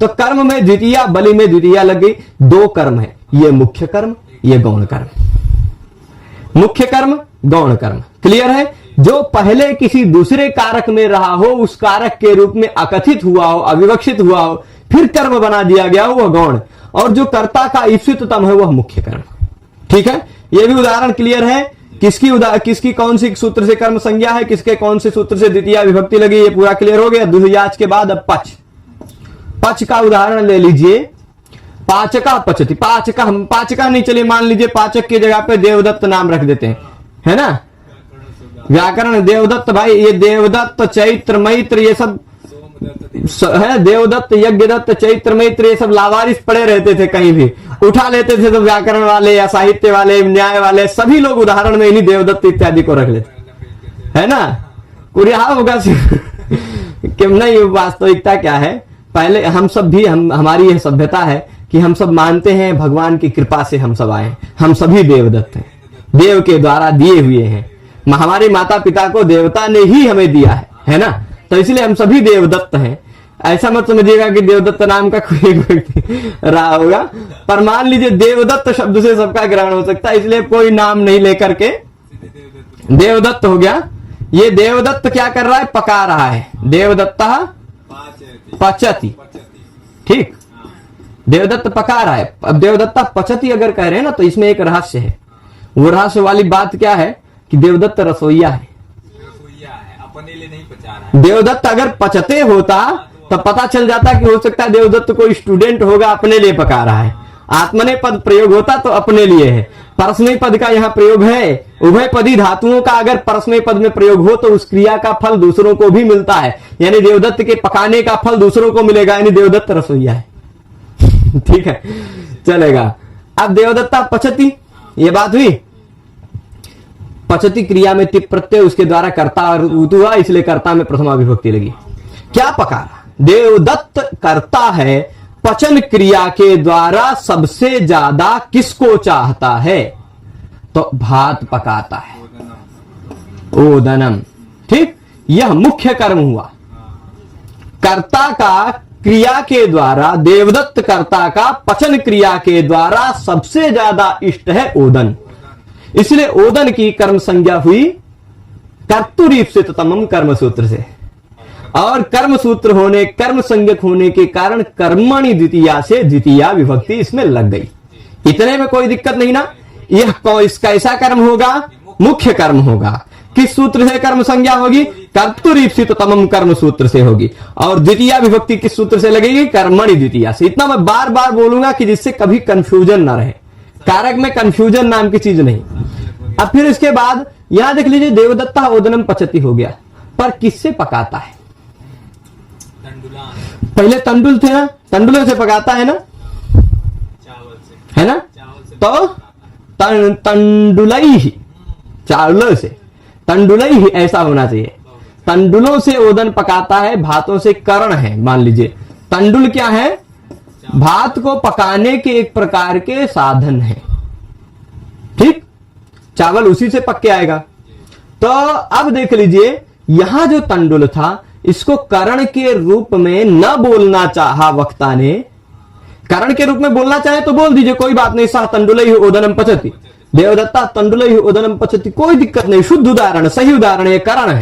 तो कर्म में द्वितीया, बलि में द्वितीया लग गई। दो कर्म है, ये मुख्य कर्म, ये गौण कर्म। मुख्य कर्म, गौण कर्म, क्लियर है? जो पहले किसी दूसरे कारक में रहा हो, उस कारक के रूप में अकथित हुआ हो, अविवक्षित हुआ हो, फिर कर्म बना दिया गया हो, वह गौण। और जो कर्ता का ईप्सिततम है वह मुख्य कर्म। ठीक है, यह भी उदाहरण क्लियर है। किसकी कौन सी सूत्र से कर्म संज्ञा है, किसके कौन से सूत्र से द्वितीय विभक्ति लगी, ये पूरा क्लियर हो गया। दुहयाच के बाद अब पच का उदाहरण ले लीजिए। पाचका पचती, पाचका नहीं, चलिए मान लीजिए पाचक की जगह पे देवदत्त नाम रख देते हैं, है ना? व्याकरण देवदत्त, भाई ये देवदत्त, चैत्र, मैत्र, ये सब है। देवदत्त, यज्ञदत्त, चैत्र, मैत्र, ये सब लावारिस पड़े रहते थे, कहीं भी उठा लेते थे तो व्याकरण वाले या साहित्य वाले, न्याय वाले सभी लोग उदाहरण में इन्हीं देवदत्त इत्यादि को रख लेते, है ना? कुरिया होगा कि नहीं। वास्तविकता क्या है, पहले हम सब भी, हमारी यह सभ्यता है कि हम सब मानते हैं भगवान की कृपा से हम सब आए, हम सभी देवदत्त हैं, देव के द्वारा दिए हुए हैं। हमारे माता पिता को देवता ने ही हमें दिया है ना? तो इसलिए हम सभी देवदत्त हैं। ऐसा मत समझिएगा कि देवदत्त नाम का कोई व्यक्ति रहा होगा, पर मान लीजिए देवदत्त शब्द से सबका ग्रहण हो सकता है, इसलिए कोई नाम नहीं लेकर के देवदत्त हो गया। ये देवदत्त क्या कर रहा है? पका रहा है। देवदत्ता पचती, ठीक, देवदत्त पका रहा है। अब देवदत्ता पचती अगर कह रहे हैं ना, तो इसमें एक रहस्य है। वो रहस्य वाली बात क्या है कि देवदत्त रसोईया है, अपने लिए नहीं पचा रहा है। देवदत्त अगर पचते होता तो पता चल जाता कि हो सकता है देवदत्त कोई स्टूडेंट होगा, अपने लिए पका रहा है। आत्मनेय पद प्रयोग होता तो अपने लिए है। परस्मय पद का यहाँ प्रयोग है। उभय पदी धातुओं का अगर परस्मय पद में प्रयोग हो तो उस क्रिया का फल दूसरों को भी मिलता है, यानी देवदत्त के पकाने का फल दूसरों को मिलेगा, यानी देवदत्त रसोईया है। ठीक है, चलेगा। अब देवदत्ता पचती, ये बात हुई। पचती क्रिया में टिप प्रत्यय, उसके द्वारा कर्ता हुआ, इसलिए कर्ता में प्रथमा विभक्ति लगी। क्या पका? देवदत्त करता है, पचन क्रिया के द्वारा सबसे ज्यादा किसको चाहता है? तो भात पकाता है, ओदनम। ठीक, यह मुख्य कर्म हुआ। कर्ता का क्रिया के द्वारा, देवदत्त कर्ता का पचन क्रिया के द्वारा सबसे ज्यादा इष्ट है ओदन, इसलिए ओदन की कर्म संज्ञा हुई कर्तुरीप्सिततमम कर्म सूत्र से। और कर्म सूत्र होने, कर्म संज्ञक होने के कारण कर्मणि द्वितीया से द्वितीया विभक्ति इसमें लग गई। इतने में कोई दिक्कत नहीं ना? यह कैसा कर्म होगा? मुख्य कर्म होगा। किस सूत्र से कर्म संज्ञा होगी? कर्तुरीप्सिततमम कर्म सूत्र से होगी। और द्वितीया विभक्ति किस सूत्र से लगेगी? कर्मणि द्वितीया से। इतना मैं बार बार बोलूंगा कि जिससे कभी कंफ्यूजन ना रहे। कारक में कंफ्यूजन नाम की चीज नहीं। अब फिर इसके बाद यहां देख लीजिए, देवदत्ता ओदनम पचती हो गया, पर किससे पकाता है? पहले तंडुल थे ना, तंडुलों से पकाता है ना, चावल से, है ना? तो तंडुलई ही, चावलों से, तंडुलई ही ऐसा होना चाहिए। तंडुलों से ओदन पकाता है, भातों से करण है। मान लीजिए तंडुल क्या है? भात को पकाने के एक प्रकार के साधन है। ठीक, चावल उसी से पक के आएगा। तो अब देख लीजिए, यहां जो तंडुल था, इसको करण के रूप में न बोलना चाहा वक्ता ने, करण के रूप में बोलना चाहे तो बोल दीजिए, कोई बात नहीं। सह तंडुलैः ओदनम पचति, देवदत्ता तंडुलैः ओदनम पचति, कोई दिक्कत नहीं, शुद्ध उदाहरण, सही उदाहरण, ये करण है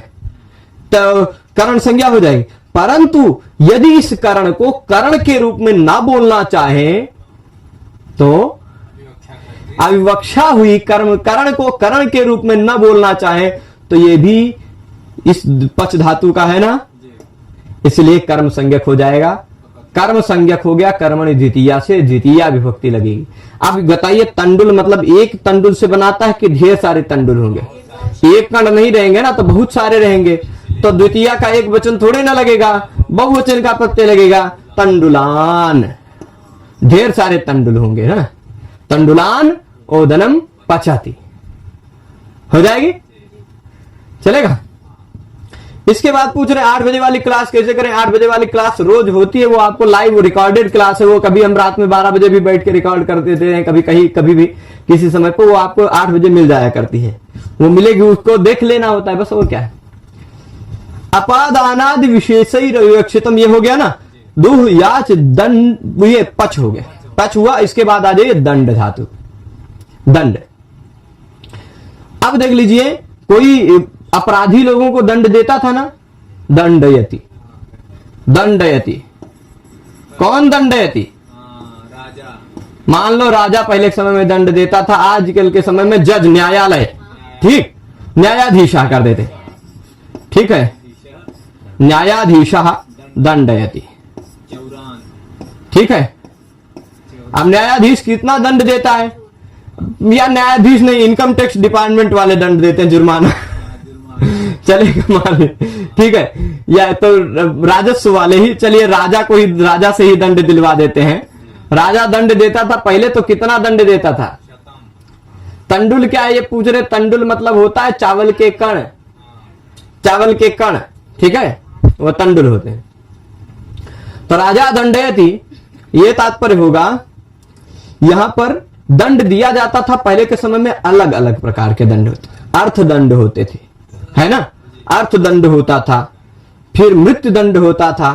तो करण संज्ञा हो जाएगी। परंतु यदि इस करण को करण के रूप में ना बोलना चाहे तो अविवक्षा हुई, कर्म करण को करण के रूप में न बोलना चाहे तो ये भी इस पच धातु का है ना, इसलिए कर्म संज्ञक हो जाएगा। कर्म संज्ञक हो गया, कर्मणि द्वितीया से द्वितीया विभक्ति लगेगी। अब बताइए तंडुल मतलब एक तंडुल से बनाता है कि ढेर सारे तंडुल होंगे? एक कण नहीं रहेंगे ना, तो बहुत सारे रहेंगे, तो द्वितीया का एक वचन थोड़े ना लगेगा, बहुवचन का प्रत्यय लगेगा, तंडुलान, ढेर सारे तंडुल होंगे ना, तंडुलान ओदनम पचति हो जाएगी, चलेगा। इसके बाद पूछ रहे 8 बजे वाली क्लास कैसे करें? 8 बजे वाली क्लास रोज होती है, वो आपको लाइव रिकॉर्डेड क्लास है, वो कभी हम रात में 12 बजे भी बैठ के रिकॉर्ड कर देते हैं, कभी कहीं कभी भी किसी समय पर, वो आपको 8 बजे मिल जाया करती है, वो मिलेगी, उसको देख लेना होता है बस, और क्या है। अपादानादि विशेषैर्विवक्षितम, ये हो गया ना, दुह याच दंड, ये पच हो गया, पच हुआ। इसके बाद आ जाइए दंड धातु, दंड। अब देख लीजिए, कोई अपराधी लोगों को दंड देता था ना, दंडयति, दंडयति, कौन दंडयति? राजा। मान लो राजा पहले के समय में दंड देता था, आजकल के समय में जज, न्यायालय, ठीक, न्यायाधीश कर देते, ठीक है, न्यायाधीश दंडयति, चौरान। ठीक है। अब न्यायाधीश कितना दंड देता है? या न्यायाधीश नहीं, इनकम टैक्स डिपार्टमेंट वाले दंड देते हैं, जुर्माना चलेगा मान ली, ठीक है, या तो राजस्व वाले ही, चलिए राजा को ही, राजा से ही दंड दिलवा देते हैं। राजा दंड देता था पहले, तो कितना दंड देता था? तंडुल क्या है ये पूछ रहे? तंडुल मतलब होता है चावल के कण, चावल के कण, ठीक है, वो तंडुल होते हैं। तो राजा दंडयति, ये तात्पर्य होगा, यहां पर दंड दिया जाता था। पहले के समय में अलग अलग प्रकार के दंड होते, अर्थ दंड होते थे, है ना, अर्थ दंड होता था, फिर मृत्यु दंड होता था,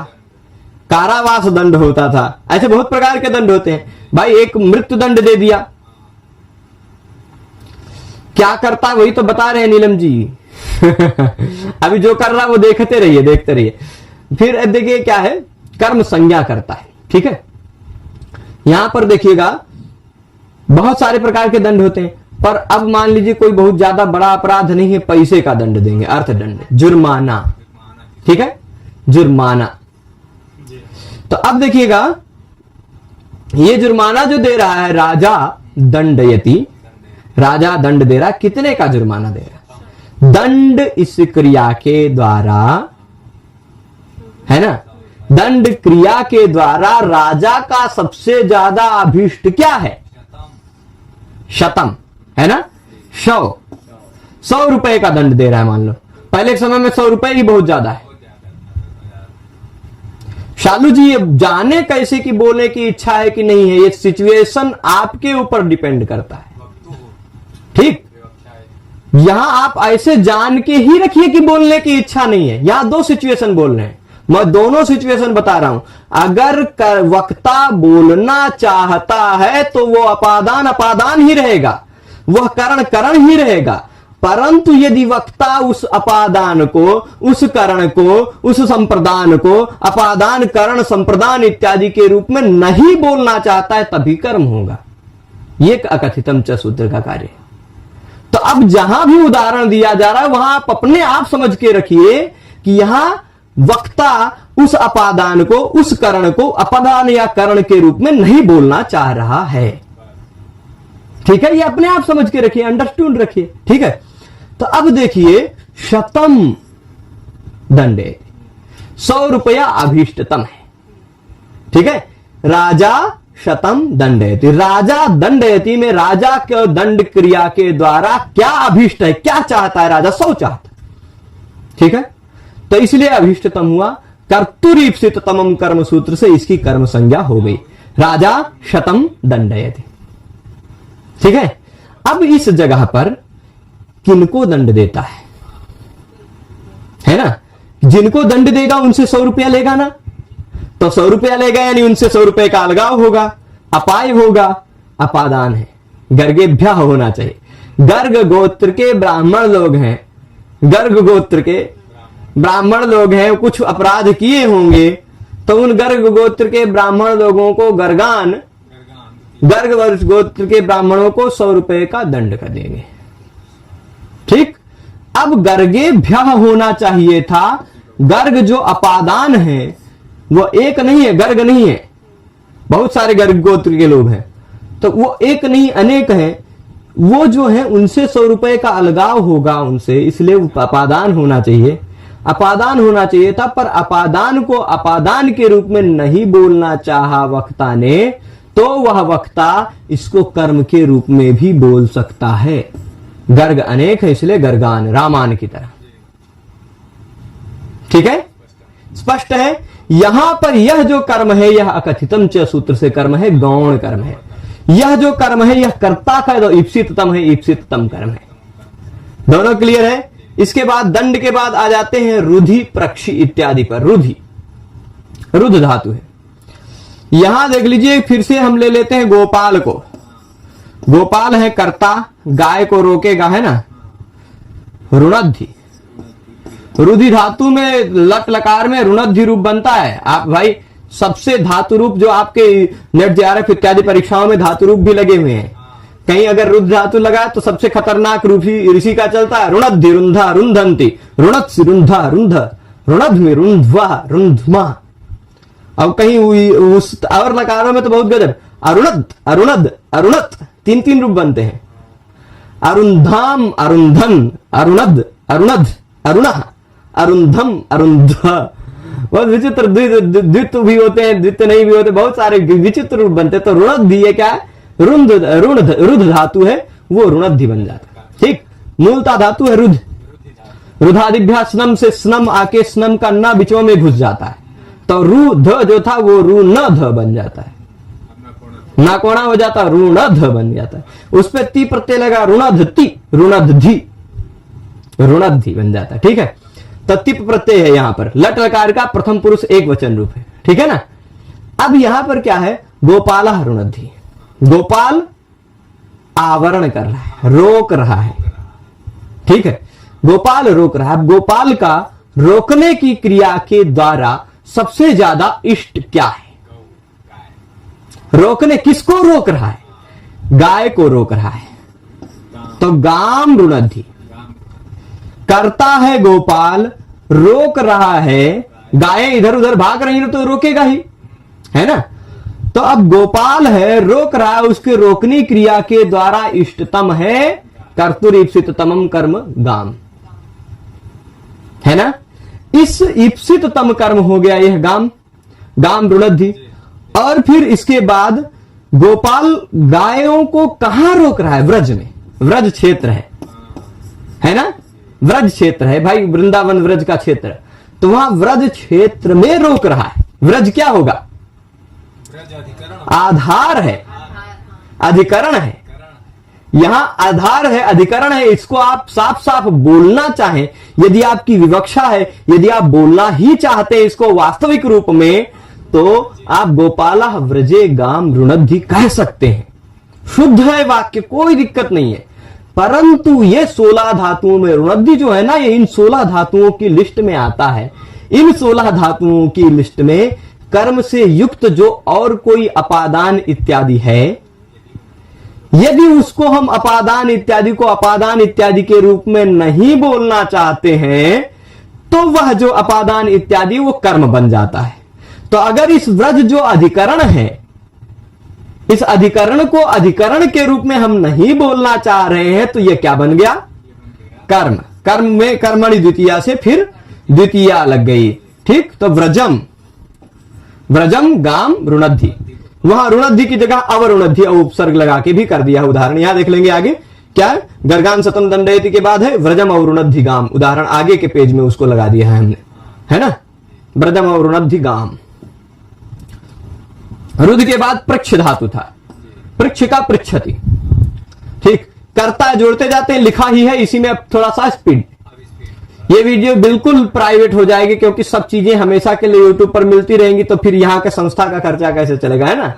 कारावास दंड होता था, ऐसे बहुत प्रकार के दंड होते हैं। भाई एक मृत्यु दंड दे दिया, क्या करता वही तो बता रहे हैं नीलम जी अभी जो कर रहा वो देखते रहिए, देखते रहिए। फिर देखिए क्या है, कर्म संज्ञा करता है, ठीक है। यहां पर देखिएगा बहुत सारे प्रकार के दंड होते हैं, पर अब मान लीजिए कोई बहुत ज्यादा बड़ा अपराध नहीं है, पैसे का दंड देंगे, अर्थदंड, जुर्माना, ठीक है, जुर्माना। तो अब देखिएगा ये जुर्माना जो दे रहा है राजा दंडयति, राजा दंड दे रहा है, कितने का जुर्माना दे रहा है? दंड इस क्रिया के द्वारा, है ना, दंड क्रिया के द्वारा राजा का सबसे ज्यादा अभीष्ट क्या है? शतम, है ना, 100 रुपए का दंड दे रहा है। मान लो पहले के समय में 100 रुपए ही बहुत ज्यादा है। शालू जी, ये जाने कैसे कि बोलने की इच्छा है कि नहीं है, ये सिचुएशन आपके ऊपर डिपेंड करता है, ठीक। यहां आप ऐसे जान के ही रखिए कि बोलने की इच्छा नहीं है। यहां 2 सिचुएशन बोल रहे हैं, मैं दोनों सिचुएशन बता रहा हूं। अगर वक्ता बोलना चाहता है तो वो अपादान अपादान ही रहेगा, वह करण करण ही रहेगा। परंतु यदि वक्ता उस अपादान को, उस करण को, उस संप्रदान को अपादान करण संप्रदान इत्यादि के रूप में नहीं बोलना चाहता है, तभी कर्म होगा। ये अकथितम च सूत्र का कार्य। तो अब जहां भी उदाहरण दिया जा रहा है वहां आप अपने आप समझ के रखिए कि यहां वक्ता उस अपादान को, उस करण को अपादान या करण के रूप में नहीं बोलना चाह रहा है, ठीक है। ये अपने आप समझ के रखिए, अंडरस्टूड रखिए, ठीक है। तो अब देखिए, शतम दंडे, 100 रुपया अभीष्टतम है, ठीक है। राजा शतम दंडयति, राजा दंडयति में राजा के दंड क्रिया के द्वारा क्या अभीष्ट है, क्या चाहता है राजा? 100 चाहता, ठीक है। तो इसलिए अभीष्टतम हुआ, कर्तुरीप्सित तमम कर्म सूत्र से इसकी कर्म संज्ञा हो गई, राजा शतम दंडयति, ठीक है। अब इस जगह पर किनको दंड देता है ना, जिनको दंड देगा उनसे 100 रुपया लेगा ना, तो 100 रुपया लेगा यानी उनसे 100 रुपए का अलगाव होगा। अपाय होगा, अपादान है, गर्गेभ्यः होना चाहिए। गर्ग गोत्र के ब्राह्मण लोग हैं, गर्ग गोत्र के ब्राह्मण लोग हैं, कुछ अपराध किए होंगे तो उन गर्ग गोत्र के ब्राह्मण लोगों को गर्गान, गर्ग गोत्र के ब्राह्मणों को 100 रुपए का दंड कर देंगे। ठीक, अब गर्गेभ्यः होना चाहिए था। गर्ग जो अपादान है वो एक नहीं है, गर्ग नहीं है, बहुत सारे गर्ग गोत्र के लोग हैं, तो वो एक नहीं अनेक हैं। वो जो है उनसे 100 रुपए का अलगाव होगा उनसे, इसलिए अपादान होना चाहिए, अपादान होना चाहिए था। पर अपादान को अपादान के रूप में नहीं बोलना चाहा वक्ता ने, तो वह वक्ता इसको कर्म के रूप में भी बोल सकता है। गर्ग अनेक है इसलिए गर्गान, रामान की तरह। ठीक है, स्पष्ट है। यहां पर यह जो कर्म है यह अकथितम च सूत्र से कर्म है, गौण कर्म है। यह जो कर्म है यह कर्ता का तो ईप्सिततम है, ईप्सिततम कर्म है। दोनों क्लियर है। इसके बाद दंड के बाद आ जाते हैं रुधि, प्रक्षि इत्यादि पर। रुधि, रुध धातु है। यहां देख लीजिए, फिर से हम ले लेते हैं गोपाल को। गोपाल है कर्ता, गाय को रोकेगा, है ना, रुणद्धि। रुधि धातु में लट लकार में रुणद्धि रूप बनता है। आप भाई सबसे धातु रूप जो आपके नेट जेआरएफ इत्यादि परीक्षाओं में धातु रूप भी लगे हुए हैं, कहीं अगर रुद्ध धातु लगा तो सबसे खतरनाक रूप ही ऋषि का चलता है। रुणद्धि, रुंधा, रुंधंती, रुणत्सि, रुंधा, रुंध, रुणध्मि, रुंध्वा, रुंध्मा। अब कहीं उस और लकारों में तो बहुत गजब, अरुणद, अरुणद, अरुणत, 3 रूप बनते हैं। अरुंधाम, अरुंधन, अरुणद, अरुणध, अरुणः, अरुंधम, अरुंध। बहुत विचित्र द्वित भी होते हैं, द्वित नहीं भी होते, बहुत सारे विचित्र रूप बनते हैं। तो रुणद्धि ये क्या है, रुंध, रुध धातु है, वो रुणद्धि बन जाता है। ठीक, मूलता धातु है रुध। रुधादिभ्या स्नम से स्नम आके स्नम का न बिचों में घुस जाता है, तो रू ध जो था वो रू न ध बन जाता है, नाकोणा हो जाता, ऋणध बन जाता है। उस पर ती प्रत्यय लगा, ऋणधति, ऋणधि, ऋणधि बन जाता है। ठीक है, तो तिप प्रत्यय है यहां पर। लट लकार का प्रथम पुरुष एक वचन रूप है। ठीक है ना। अब यहां पर क्या है, गोपाल ऋणधि। गोपाल आवरण कर रहा है, रोक रहा है। ठीक है, गोपाल रोक रहा है। गोपाल का रोकने की क्रिया के द्वारा सबसे ज्यादा इष्ट क्या है? रोकने, किसको रोक रहा है? गाय को रोक रहा है, तो गाम रुणद्धि। करता है गोपाल, रोक रहा है, गायें इधर उधर भाग रही हैं तो रोकेगा ही, है ना। तो अब गोपाल है, रोक रहा है, उसके रोकने क्रिया के द्वारा इष्टतम है कर्तुरीप्सिततमम कर्म गाम, है ना। इस ईप्सिततम कर्म हो गया यह गाम, गाम रुणद्धि। और फिर इसके बाद गोपाल गायों को कहां रोक रहा है? व्रज में, व्रज क्षेत्र है ना, व्रज क्षेत्र है भाई, वृंदावन व्रज का क्षेत्र, तो वहां व्रज क्षेत्र में रोक रहा है। व्रज क्या होगा? आधार है, अधिकरण है। यहां आधार है, अधिकरण है। इसको आप साफ साफ बोलना चाहें, यदि आपकी विवक्षा है, यदि आप बोलना ही चाहते हैं इसको वास्तविक रूप में, तो आप गोपाला व्रजे गाम रुणद्धि कह सकते हैं। शुद्ध है वाक्य, कोई दिक्कत नहीं है। परंतु ये 16 धातुओं में रुणद्धि जो है ना, ये इन 16 धातुओं की लिस्ट में आता है। इन 16 धातुओं की लिस्ट में कर्म से युक्त जो और कोई अपादान इत्यादि है, यदि उसको हम अपादान इत्यादि को अपादान इत्यादि के रूप में नहीं बोलना चाहते हैं, तो वह जो अपादान इत्यादि वो कर्म बन जाता है। तो अगर इस व्रज जो अधिकरण है, इस अधिकरण को अधिकरण के रूप में हम नहीं बोलना चाह रहे हैं, तो यह क्या बन गया? कर्म। कर्म में कर्मणि द्वितीया से फिर द्वितीया लग गई। ठीक, तो व्रजम, व्रजम गाम रुणद्धि, वहां रुणद्धि की जगह अवरुणद्धि उपसर्ग लगा के भी कर दिया। उदाहरण यहां देख लेंगे आगे क्या, गर्गान सतम दंडयति के बाद है व्रजम अवरुणद्धि गाम। उदाहरण आगे के पेज में उसको लगा दिया है हमने, है ना, व्रजम अवरुणद्धि गाम। रुद्ध के बाद पृक्ष धातु था, पृक्ष का पृच्छति। ठीक, कर्ता जोड़ते जाते हैं, लिखा ही है इसी में। अब थोड़ा सा स्पीड, ये वीडियो बिल्कुल प्राइवेट हो जाएगी, क्योंकि सब चीजें हमेशा के लिए यूट्यूब पर मिलती रहेंगी, तो फिर यहां के संस्था का खर्चा कैसे चलेगा, है ना।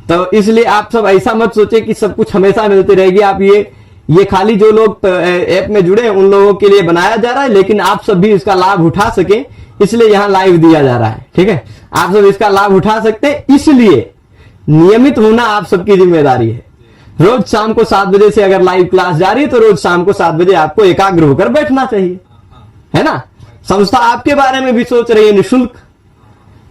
तो इसलिए आप सब ऐसा मत सोचे कि सब कुछ हमेशा मिलती रहेगी। आप ये खाली जो लोग ऐप में जुड़े हैं उन लोगों के लिए बनाया जा रहा है, लेकिन आप सब भी इसका लाभ उठा सके इसलिए यहां लाइव दिया जा रहा है। ठीक है, आप सब इसका लाभ उठा सकते हैं, इसलिए नियमित होना आप सबकी जिम्मेदारी है। रोज शाम को 7 बजे से अगर लाइव क्लास जारी है तो रोज शाम को 7 बजे आपको एकाग्र होकर बैठना चाहिए, है ना। संस्था आपके बारे में भी सोच रही है निःशुल्क,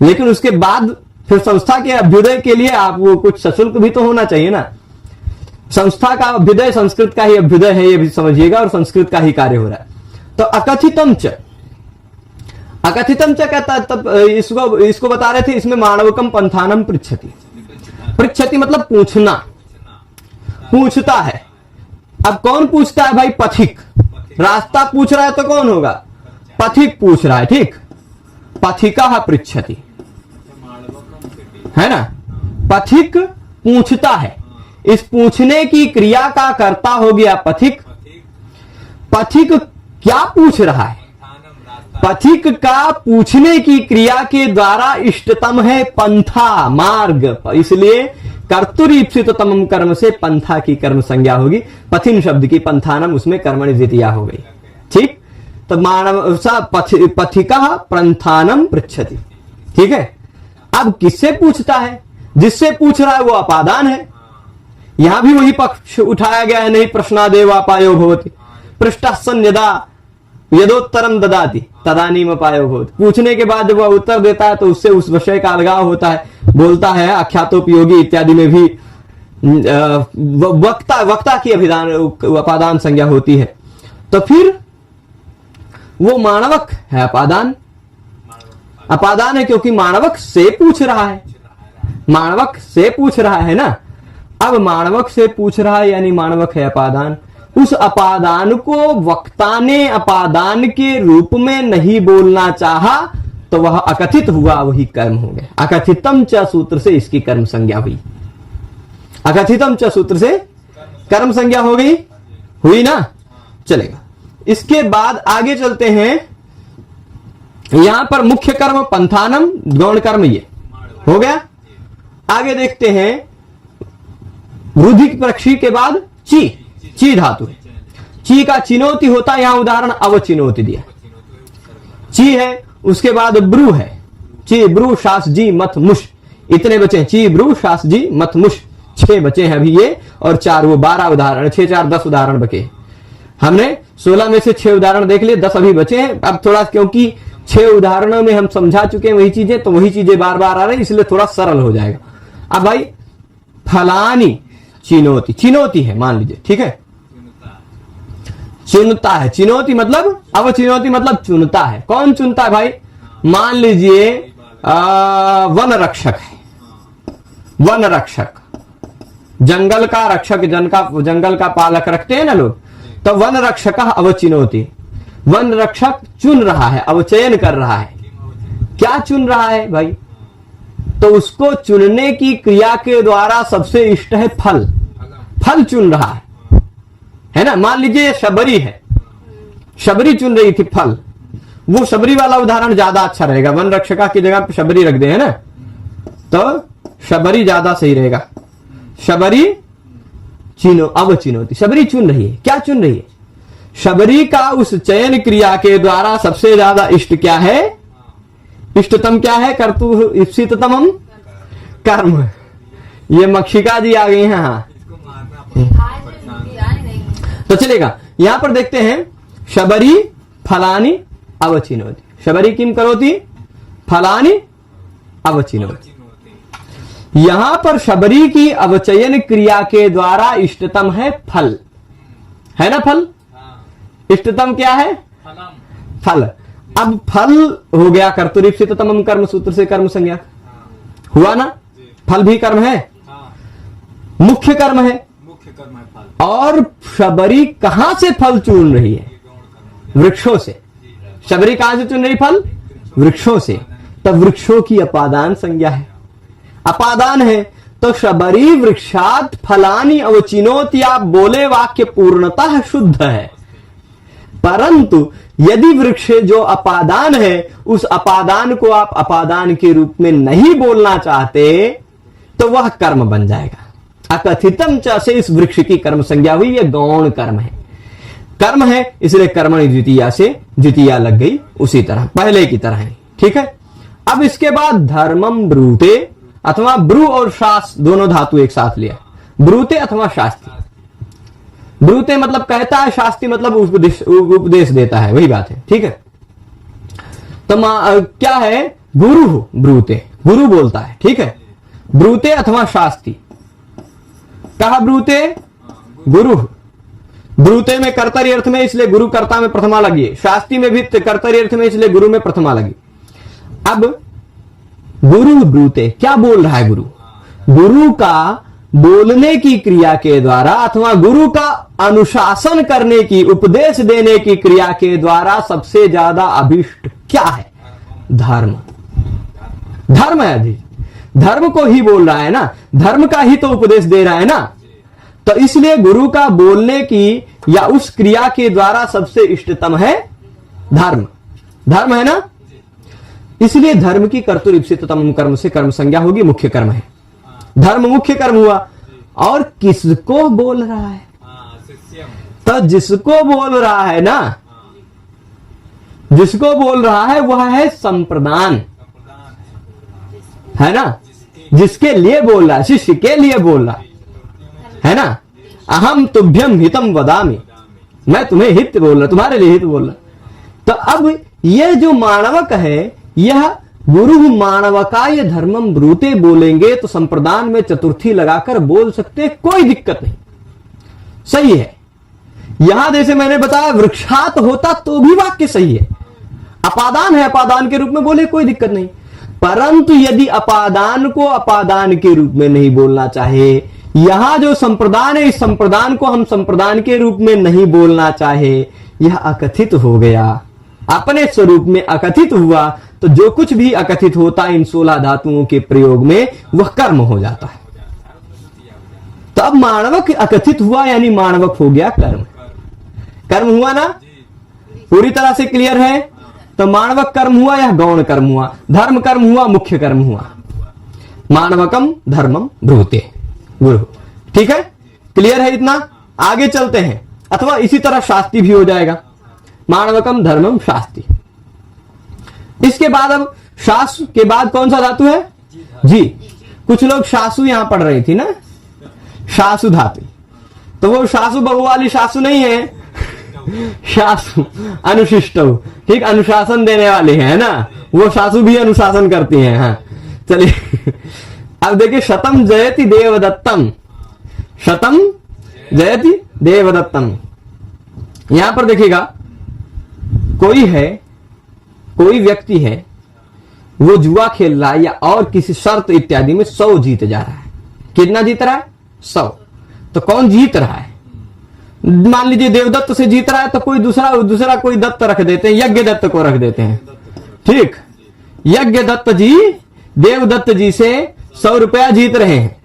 लेकिन उसके बाद फिर संस्था के अभ्युदय के लिए आपको कुछ सशुल्क भी तो होना चाहिए ना। संस्था का अभ्युदय संस्कृत का ही अभ्युदय है, ये भी समझिएगा, और संस्कृत का ही कार्य हो रहा है। तो अकथितम च कहता है, तब इसको बता रहे थे, इसमें मानवकम पंथानम पृच्छति। पृच्छति मतलब पूछना, पूछता है। अब कौन पूछता है भाई? पथिक। रास्ता पूछ रहा है तो कौन होगा? पथिक पूछ रहा है। ठीक, पथिका पृच्छति, है ना। पथिक पूछता है, इस पूछने की क्रिया का कर्ता हो गया पथिक। पथिक क्या पूछ रहा है? पथिक का पूछने की क्रिया के द्वारा इष्टतम है पंथा, मार्ग। इसलिए कर्तुरीप्सिततमम कर्म से पंथा की कर्म संज्ञा होगी। पथिन शब्द की पंथानम उसमें कर्मणि द्वितीया हो गई। ठीक, तो मानव पथिका पंथानम पृच्छति। ठीक है, अब किससे पूछता है? जिससे पूछ रहा है वो अपादान है। यहां भी वही पक्ष उठाया गया है, नहीं प्रश्नादेव अपायो भवति, पृष्ठः यदा यदोत्तरम ददाति तदानीम अपायो भवति। पूछने के बाद जब वह उत्तर देता है तो उससे उस विषय का अलगाव होता है, बोलता है। आख्यातोपयोगी इत्यादि में भी वक्ता की अपादान संज्ञा होती है। तो फिर वो मानवक है, अपादान है, क्योंकि मानवक से पूछ रहा है, मानवक से पूछ रहा है ना। अब मानवक से पूछ रहा है यानी मानवक है अपादान। उस अपादान को वक्ता ने अपादान के रूप में नहीं बोलना चाहा तो वह अकथित हुआ, वही कर्म हो गया। अकथितम च सूत्र से इसकी कर्म संज्ञा हुई। अकथितम च सूत्र से कर्म संज्ञा हो गई, हुई ना। चलेगा, इसके बाद आगे चलते हैं। यहां पर मुख्य कर्म पंथानम, गौण कर्म ये हो गया। आगे देखते हैं, रुधि पक्षी के बाद ची धातु। ची का चिनोति होता है, यहां उदाहरण अवचिनोति दिया। ची है, उसके बाद ब्रू है। ची ब्रू शास जी मत मुश, इतने बचे। ची ब्रू शास जी मत मुश, 6 बचे हैं अभी ये, और 4 वो 12 उदाहरण, 6 4 10 उदाहरण बचे। हमने 16 में से 6 उदाहरण देख लिए, 10 अभी बचे हैं। अब थोड़ा, क्योंकि 6 उदाहरणों में हम समझा चुके हैं वही चीजें, तो वही चीजें बार बार आ रही, इसलिए थोड़ा सरल हो जाएगा। अब भाई फलानी चिनोती, चिनोती है मान लीजिए, ठीक है, चुनता है। चिनोती मतलब, अब चिनोती मतलब चुनता है। कौन चुनता है भाई? मान लीजिए वन रक्षक है, वन रक्षक, जंगल का रक्षक, जंगल का पालक रखते हैं ना लोग, तो वन रक्षक अवचिनोती, वन रक्षक चुन रहा है, अवचयन कर रहा है। क्या चुन रहा है भाई? तो उसको चुनने की क्रिया के द्वारा सबसे इष्ट है फल, फल चुन रहा है ना। मान लीजिए शबरी है, शबरी चुन रही थी फल, वो शबरी वाला उदाहरण ज्यादा अच्छा रहेगा। वन रक्षका की जगह पे शबरी रख दे, है ना, तो शबरी ज्यादा सही रहेगा। शबरी चिनो, अवचिनोती, शबरी चुन रही है। क्या चुन रही है? शबरी का उस चयन क्रिया के द्वारा सबसे ज्यादा इष्ट क्या है? इष्टतम क्या है? कर्तु इप्सिततमम कर्म। ये मक्षिका जी आ गई हैं। हाँ, तो चलेगा, यहां पर देखते हैं, शबरी फलानी अवचिनोति, शबरी किम करोति? फलानी अवचिनोति। यहां पर शबरी की अवचयन क्रिया के द्वारा इष्टतम है फल, है ना। फल इष्टतम क्या है? फल। अब फल हो गया कर्तुरीप्सिततमम कर्म सूत्र से कर्म संज्ञा हुआ ना। फल भी कर्म है, मुख्य कर्म है, फल। और शबरी कहां से फल चुन रही है? वृक्षों से। शबरी कहां से चुन रही फल? वृक्षों से। तब वृक्षों की अपादान संज्ञा है, अपादान है। तो शबरी वृक्षात फलानी अवचिनोति, आप बोले वाक्य पूर्णतः शुद्ध है। परंतु यदि वृक्ष जो अपादान है, उस अपादान को आप अपादान के रूप में नहीं बोलना चाहते, तो वह कर्म बन जाएगा। अकथितम च से इस वृक्ष की कर्म संज्ञा हुई, यह गौण कर्म है, कर्म है, इसलिए कर्मणि द्वितीया से द्वितीया लग गई, उसी तरह पहले की तरह ही। ठीक है। अब इसके बाद धर्मम ब्रूते, अथवा ब्रू और शास दोनों धातु एक साथ लिया, ब्रूते अथवा शास्ति। ब्रूते मतलब कहता है, शास्ति मतलब उपदेश देता है, वही बात है। ठीक है। तो क्या है, गुरु ब्रूते, गुरु बोलता है। ठीक है। ब्रूते अथवा शास्ति, कहा ब्रूते, गुरु। ब्रूते में कर्तरी अर्थ में, इसलिए गुरु कर्ता में प्रथमा लगी, शास्ति में भी कर्तरी अर्थ में, इसलिए गुरु में प्रथमा लगी। अब गुरु ब्रूते क्या बोल रहा है, गुरु, गुरु का बोलने की क्रिया के द्वारा अथवा गुरु का अनुशासन करने की, उपदेश देने की क्रिया के द्वारा सबसे ज्यादा अभिष्ट क्या है, धर्म। धर्म है जी, धर्म को ही बोल रहा है ना, धर्म का ही तो उपदेश दे रहा है ना। तो इसलिए गुरु का बोलने की या उस क्रिया के द्वारा सबसे इष्टतम है धर्म। धर्म है ना, इसलिए धर्म की कर्तुरीप्सिततम कर्म से कर्म संज्ञा होगी, मुख्य कर्म है। धर्म मुख्य कर्म हुआ। और किसको बोल रहा है, तो जिसको बोल रहा है ना, जिसको बोल रहा है वह है संप्रदान, है ना, जिसके लिए बोल रहा है, शिष्य के लिए बोल रहा है ना। अहम तुभ्यम हितम वदामि, मैं तुम्हें हित बोल रहा, तुम्हारे लिए हित बोल रहा। तो अब यह जो मानवक है, यह गुरु मानवकाय धर्मम ब्रूते बोलेंगे तो संप्रदान में चतुर्थी लगाकर बोल सकते, कोई दिक्कत नहीं, सही है। यहां जैसे मैंने बताया वृक्षात होता तो भी वाक्य सही है, अपादान है, अपादान के रूप में बोले कोई दिक्कत नहीं। परंतु यदि अपादान को अपादान के रूप में नहीं बोलना चाहे, यहां जो संप्रदान है, इस संप्रदान को हम संप्रदान के रूप में नहीं बोलना चाहे, यह अकथित हो गया, अपने स्वरूप में अकथित हुआ। तो जो कुछ भी अकथित होता है इन 16 धातुओं के प्रयोग में, वह कर्म हो जाता है। तो अब मानवक अकथित हुआ, यानी मानवक हो गया कर्म। कर्म हुआ ना, पूरी तरह से क्लियर है। तो मानवक कर्म हुआ या गौण कर्म हुआ, धर्म कर्म हुआ, मुख्य कर्म हुआ। मानवकम धर्मम ब्रूते गुरु। ठीक है, क्लियर है इतना। आगे चलते हैं, अथवा इसी तरह शास्ति भी हो जाएगा, मानवकम धर्मम शास्ति। इसके बाद अब शासु के बाद कौन सा धातु है, जी। कुछ लोग शासु यहां पढ़ रही थी ना, शासु धातु, तो वो शासु बहु वाली शासु नहीं है, शासु अनुशिष्ट, ठीक, अनुशासन देने वाले हैं ना, वो शासु भी अनुशासन करती हैं। हाँ चलिए अब देखिए, शतम जयति देवदत्तम, शतम जयति देवदत्तम। यहां पर देखिएगा, कोई है, कोई व्यक्ति है, वो जुआ खेल रहा है या और किसी शर्त इत्यादि में 100 जीत जा रहा है। कितना जीत रहा है, 100। तो कौन जीत रहा है, मान लीजिए देवदत्त से जीत रहा है, तो कोई दूसरा कोई दत्त रख देते हैं, यज्ञ दत्त को रख देते हैं। ठीक, यज्ञ दत्त जी देवदत्त जी से 100 रुपया जीत रहे हैं,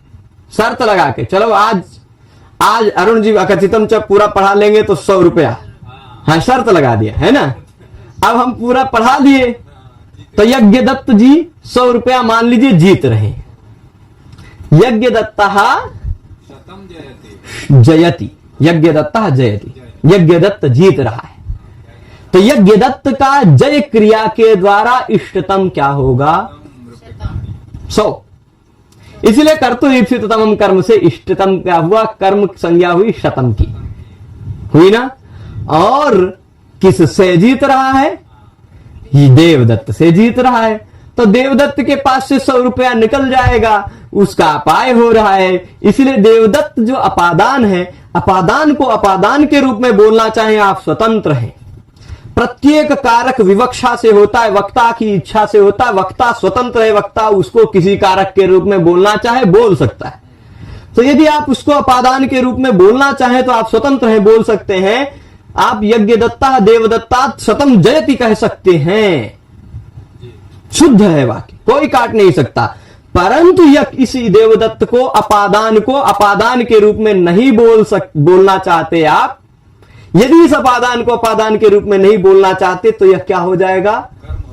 शर्त लगा के, चलो आज अरुण जी अकथितम जब पूरा पढ़ा लेंगे तो 100 रुपया, हाँ शर्त लगा दिया है ना। अब हम पूरा पढ़ा दिए, तो यज्ञ दत्त जी 100 रुपया मान लीजिए जीत रहे हैं। यज्ञ दत्ता जयति, यज्ञ दत्ता जयति, यज्ञ दत्त जीत रहा है। तो यज्ञ दत्त का जय क्रिया के द्वारा इष्टतम क्या होगा, 100। इसलिए कर्तुरीप्सिततम कर्म से इष्टतम क्या हुआ, कर्म संज्ञा हुई शतम की, हुई ना। और किससे जीत रहा है, ये देवदत्त से जीत रहा है। तो देवदत्त के पास से 100 रुपया निकल जाएगा, उसका अपाय हो रहा है। इसलिए देवदत्त जो अपादान है, अपादान को अपादान के रूप में बोलना चाहे आप स्वतंत्र हैं। प्रत्येक कारक विवक्षा से होता है, वक्ता की इच्छा से होता है। वक्ता स्वतंत्र है, वक्ता उसको किसी कारक के रूप में बोलना चाहे बोल सकता है। तो यदि आप उसको अपादान के रूप में बोलना चाहें तो आप स्वतंत्र हैं, बोल सकते हैं। आप यज्ञ दत्ता देवदत्ता शतम जयति कह सकते हैं, शुद्ध है वाक्य, कोई काट नहीं सकता। परंतु इसी देवदत्त को अपादान के रूप में नहीं बोलना चाहते आप। यदि इस अपादान को अपादान के रूप में नहीं बोलना चाहते तो यह क्या हो जाएगा,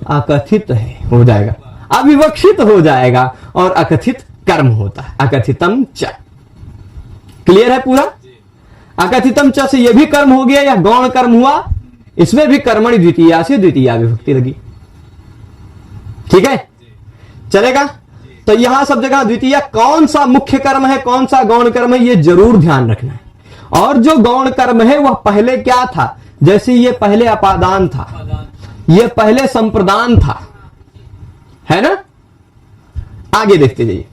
अकथित है, हो जाएगा, अविवक्षित हो जाएगा और अकथित कर्म होता है। अकथितम च, क्लियर है पूरा? अकथितम च से यह भी कर्म हो गया या गौण कर्म हुआ, इसमें भी कर्मणि द्वितीया से द्वितीया विभक्ति लगी। ठीक है, चलेगा? तो यहां सब जगह द्वितीया कौन सा मुख्य कर्म है, कौन सा गौण कर्म है, यह जरूर ध्यान रखना है। और जो गौण कर्म है वह पहले क्या था, जैसे ये पहले अपादान था, ये पहले संप्रदान था, है ना? आगे देखते जाइए।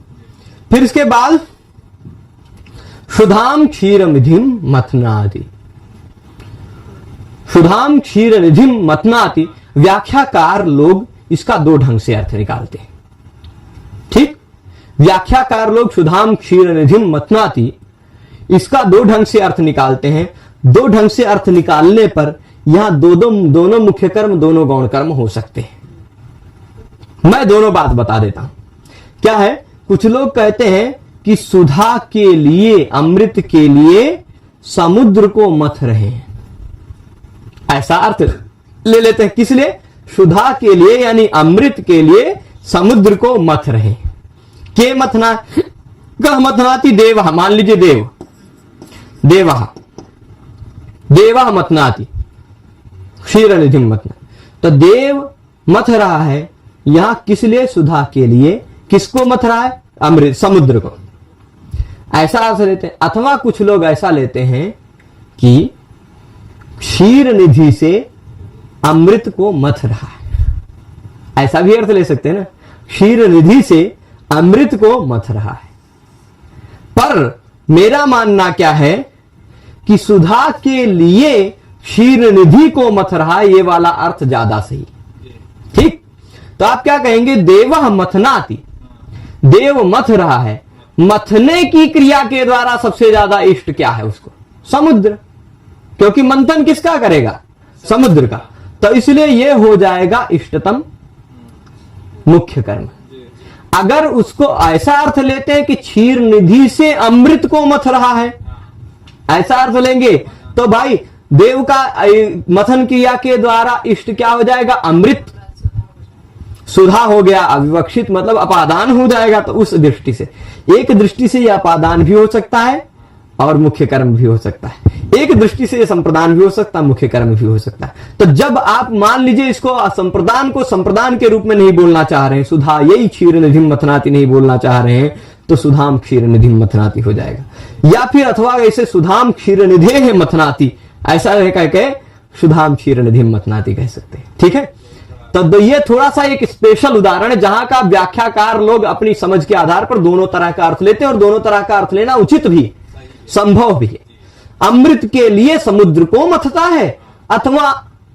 फिर इसके बाद सुधाम क्षीर निधिम मथनाति, सुधाम क्षीर निधिम मथनाति, व्याख्याकार लोग इसका दो ढंग से अर्थ निकालते हैं। ठीक, व्याख्याकार लोग सुधाम क्षीर निधिम मथनाति इसका दो ढंग से अर्थ निकालते हैं। दो ढंग से अर्थ निकालने पर यहां दोनों मुख्य कर्म, दोनों गौण कर्म हो सकते हैं। मैं दोनों बात बता देता हूं। क्या है, कुछ लोग कहते हैं कि सुधा के लिए, अमृत के लिए समुद्र को मथ रहे हैं, ऐसा अर्थ ले लेते हैं। किस लिए? सुधा के लिए, यानी अमृत के लिए समुद्र को मथ रहे हैं। के मथना, कह मथनाति देव, मान लीजिए देव, देवः देवः मथनाति क्षीर निधिम मथना, तो देव मथ रहा है यहां किस लिए? सुधा के लिए। किसको मथ रहा है? अमृत, समुद्र को। ऐसा अर्थ लेते हैं। अथवा कुछ लोग ऐसा लेते हैं कि क्षीर निधि से अमृत को मथ रहा है, ऐसा भी अर्थ ले सकते हैं ना, क्षीर निधि से अमृत को मथ रहा है। पर मेरा मानना क्या है कि सुधा के लिए क्षीर निधि को मथ रहा है, ये वाला अर्थ ज्यादा सही। ठीक, तो आप क्या कहेंगे? देवः मथनाति, देव मथ रहा है। मथने की क्रिया के द्वारा सबसे ज्यादा इष्ट क्या है उसको? समुद्र, क्योंकि मंथन किसका करेगा? समुद्र का। तो इसलिए यह हो जाएगा इष्टतम मुख्य कर्म। अगर उसको ऐसा अर्थ लेते हैं कि क्षीर निधि से अमृत को मथ रहा है, ऐसा अर्थ लेंगे तो भाई देव का मथन क्रिया के द्वारा इष्ट क्या हो जाएगा? अमृत। सुधा हो गया अविवक्षित, मतलब अपादान हो जाएगा। तो उस दृष्टि से, एक दृष्टि से यह अपादान भी हो सकता है और मुख्य कर्म भी हो सकता है, एक दृष्टि से यह संप्रदान भी हो सकता है, मुख्य कर्म भी हो सकता है। तो जब आप मान लीजिए इसको संप्रदान को संप्रदान के रूप में नहीं बोलना चाह रहे हैं, सुधा यही क्षीर निधिम मथनाति नहीं बोलना चाह रहे हैं, तो सुधाम क्षीर निधिम मथनाति हो जाएगा। या फिर अथवा ऐसे सुधाम क्षीर निधे है मथनाति, ऐसा कह के सुधाम क्षीर निधिम मथनाति कह सकते हैं। ठीक है, तो ये थोड़ा सा एक स्पेशल उदाहरण है जहां का व्याख्याकार लोग अपनी समझ के आधार पर दोनों तरह का अर्थ लेते हैं, और दोनों तरह का अर्थ लेना उचित भी, संभव भी है। अमृत के लिए समुद्र को मथता है अथवा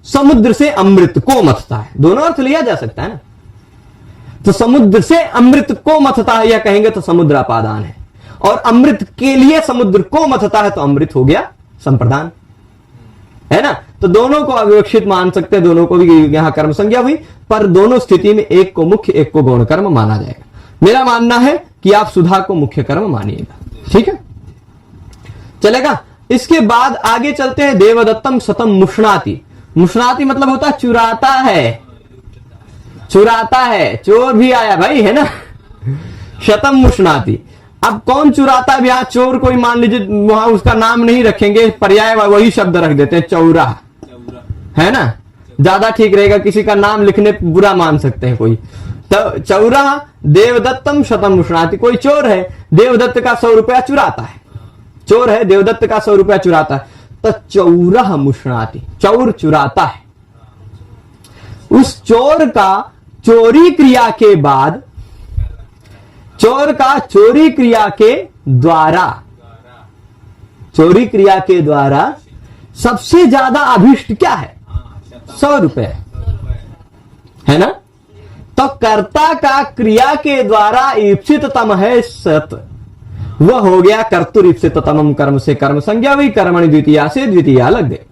समुद्र से अमृत को मथता है, दोनों अर्थ लिया जा सकता है ना। तो समुद्र से अमृत को मथता है या कहेंगे तो समुद्र अपादान है, और अमृत के लिए समुद्र को मथता है तो अमृत हो गया संप्रदान, है ना। तो दोनों को अविवक्षित मान सकते हैं, दोनों को भी यहां कर्म संज्ञा हुई, पर दोनों स्थिति में एक को मुख्य एक को गौण कर्म माना जाएगा। मेरा मानना है कि आप सुधा को मुख्य कर्म मानिएगा। ठीक है, चलेगा। इसके बाद आगे चलते हैं। देवदत्तम शतम मुष्णाति, मुष्णाति मतलब होता है चुराता है, चुराता है, चोर भी आया भाई, है ना। शतम मुष्णाति, अब कौन चुराता है? यहां चोर कोई मान लीजिए वहां उसका नाम नहीं रखेंगे, पर्याय वही शब्द रख देते हैं, चौरा, है ना, ज्यादा ठीक रहेगा। किसी का नाम लिखने बुरा मान सकते हैं कोई, तो चौरा देवदत्तम शतम मुष्णाति, कोई चोर है, देवदत्त का 100 रुपया चुराता है, चोर है, देवदत्त का 100 रुपया चुराता है, तो चौरा मुष्णाति, चोर चुराता है। उस चोर का चोरी क्रिया के बाद, चोर का चोरी क्रिया के द्वारा, चोरी क्रिया के द्वारा सबसे ज्यादा अभिष्ट क्या है? 100 रुपए, है ना। तो कर्ता का क्रिया के द्वारा ईप्सिततम है सत, वह हो गया कर्तुर ईप्सिततमम कर्म से कर्म संज्ञा हुई, कर्मणि द्वितीया से द्वितीया लग गए।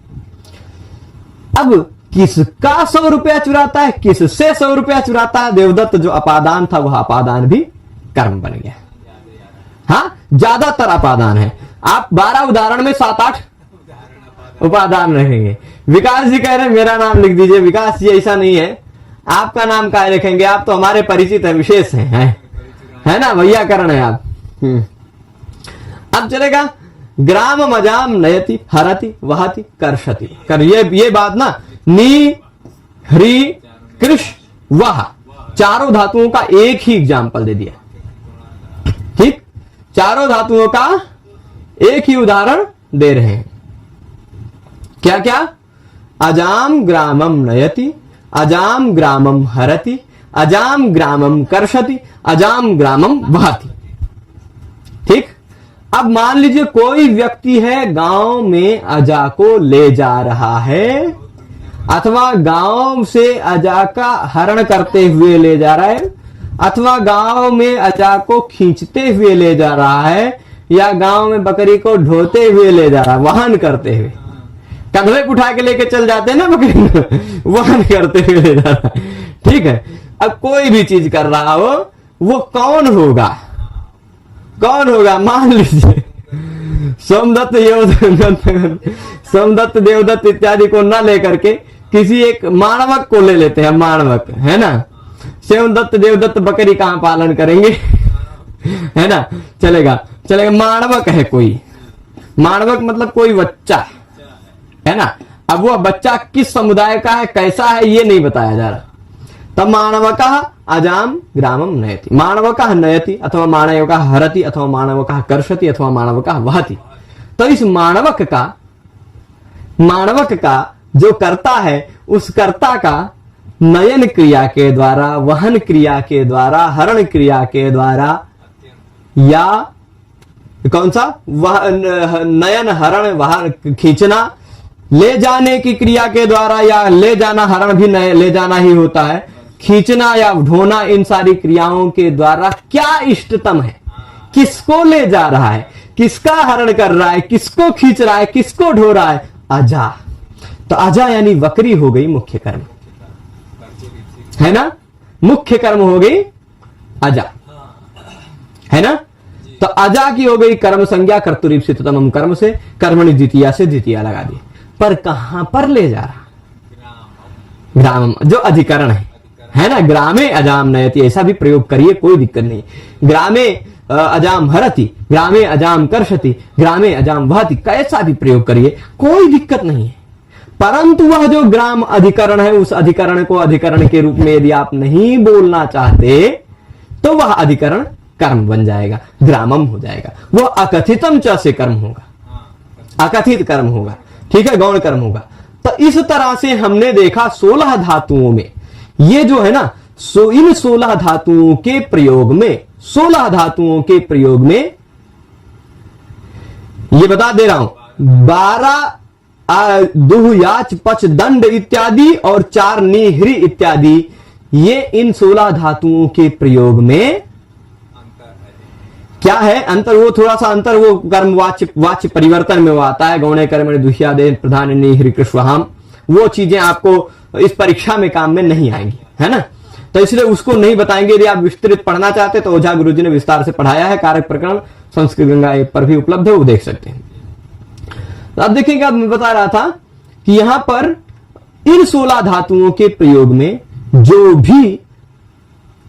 अब किसका 100 रुपया चुराता है, किससे 100 रुपया चुराता है? देवदत्त जो अपादान था वह अपादान भी कर्म बन गया। हाँ, ज्यादातर अपादान है। आप 12 उदाहरण में 7-8 उपादान रहेंगे। विकास जी कह रहे हैं मेरा नाम लिख दीजिए। विकास जी ऐसा नहीं है, आपका नाम क्या लिखेंगे? आप तो हमारे परिचित है, विशेष हैं, है ना, वैयाकरण है आप। अब चलेगा ग्राम मजाम नयति हरति वहति कर्षति। कर ये बात ना, नी हरि कृष वह चारों धातुओं का एक ही एग्जाम्पल दे दिया। ठीक, चारों धातुओं का एक ही उदाहरण दे रहे हैं। क्या क्या? अजाम ग्रामम नयति, अजाम ग्रामम हरति, अजाम ग्रामम कर्षति, अजाम ग्रामम वहति। ठीक, अब मान लीजिए कोई व्यक्ति है गांव में अजा को ले जा रहा है, अथवा गांव से अजा का हरण करते हुए ले जा रहा है, अथवा गांव में अजा को खींचते हुए ले जा रहा है, या गांव में बकरी को ढोते हुए ले जा रहा है, वहन करते हुए। कंधे पे उठा के लेके चल जाते हैं ना बकरी को, वहन करते हुए ले जा रहा है। ठीक है, अब कोई भी चीज कर रहा हो, वो कौन होगा? कौन होगा? मान लीजिए सोमदत्त सोमदत्त देवदत्त इत्यादि को ना लेकर के किसी एक मानवक को ले लेते हैं। मानवक है ना, सोमदत्त देवदत्त बकरी कहां पालन करेंगे? है ना, चलेगा चलेगा। मानवक है कोई, मानवक मतलब कोई बच्चा है ना। अब वह बच्चा किस समुदाय का है, कैसा है, ये नहीं बताया जा रहा। तब मानवकः अजाम ग्रामम नयति, मानवकः नयति अथवा मानवकः हरति अथवा मानवकः कर्षति अथवा मानवकः वहति। तो इस मानवक का जो कर्ता है, उस कर्ता का नयन क्रिया के द्वारा, वहन क्रिया के द्वारा, हरण क्रिया के द्वारा, या कौन सा नयन हरण वहन खींचना, ले जाने की क्रिया के द्वारा, या ले जाना, हरण भी ले जाना ही होता है, खींचना या ढोना, इन सारी क्रियाओं के द्वारा क्या इष्टतम है, किसको ले जा रहा है, किसका हरण कर रहा है, किसको खींच रहा है, किसको ढो रहा है? अजा। तो अजा यानी बकरी हो गई मुख्य कर्म, है ना, मुख्य कर्म हो गई अजा, है ना। तो अजा की हो गई कर्म संज्ञा, कर्तुरीप्सिततमम कर्म से कर्मणि द्वितीया से द्वितीया लगा दी। पर कहां पर ले जा रहा? ग्राम, जो अधिकरण है ना। ग्रामे अजाम नयति, ऐसा भी प्रयोग करिए, कोई दिक्कत नहीं। ग्रामे अजाम हरति, ग्रामे अजाम कर्षति, ग्रामे अजाम वहति, कैसा भी प्रयोग करिए, कोई दिक्कत नहीं है। परंतु वह जो ग्राम अधिकरण है, उस अधिकरण को अधिकरण के रूप में यदि आप नहीं बोलना चाहते, तो वह अधिकरण कर्म बन जाएगा, ग्रामम हो जाएगा। वह अकथितम च से कर्म होगा, अकथित कर्म होगा। ठीक है, गौण कर्म होगा। तो इस तरह से हमने देखा 16 धातुओं में, ये जो है ना, इन 16 धातुओं के प्रयोग में, 16 धातुओं के प्रयोग में, ये बता दे रहा हूं, 12 दुह याच पच दंड इत्यादि और 4 निहरी इत्यादि, ये इन 16 धातुओं के प्रयोग में क्या है अंतर? वो थोड़ा सा अंतर वो कर्म वाच्य परिवर्तन में वो आता है। गौणे कर्मणि दुह्यादे प्रधान निहरी कृष्वहाम, वो चीजें आपको इस परीक्षा में काम में नहीं आएंगी, है ना। तो इसलिए उसको नहीं बताएंगे। यदि आप विस्तृत पढ़ना चाहते तो ओझा गुरुजी ने विस्तार से पढ़ाया है, कारक प्रकरण संस्कृत गंगा ऐप पर भी उपलब्ध है, वो देख सकते हैं। तो अब देखेंगे, अब मैं बता रहा था कि यहां पर इन 16 धातुओं के प्रयोग में जो भी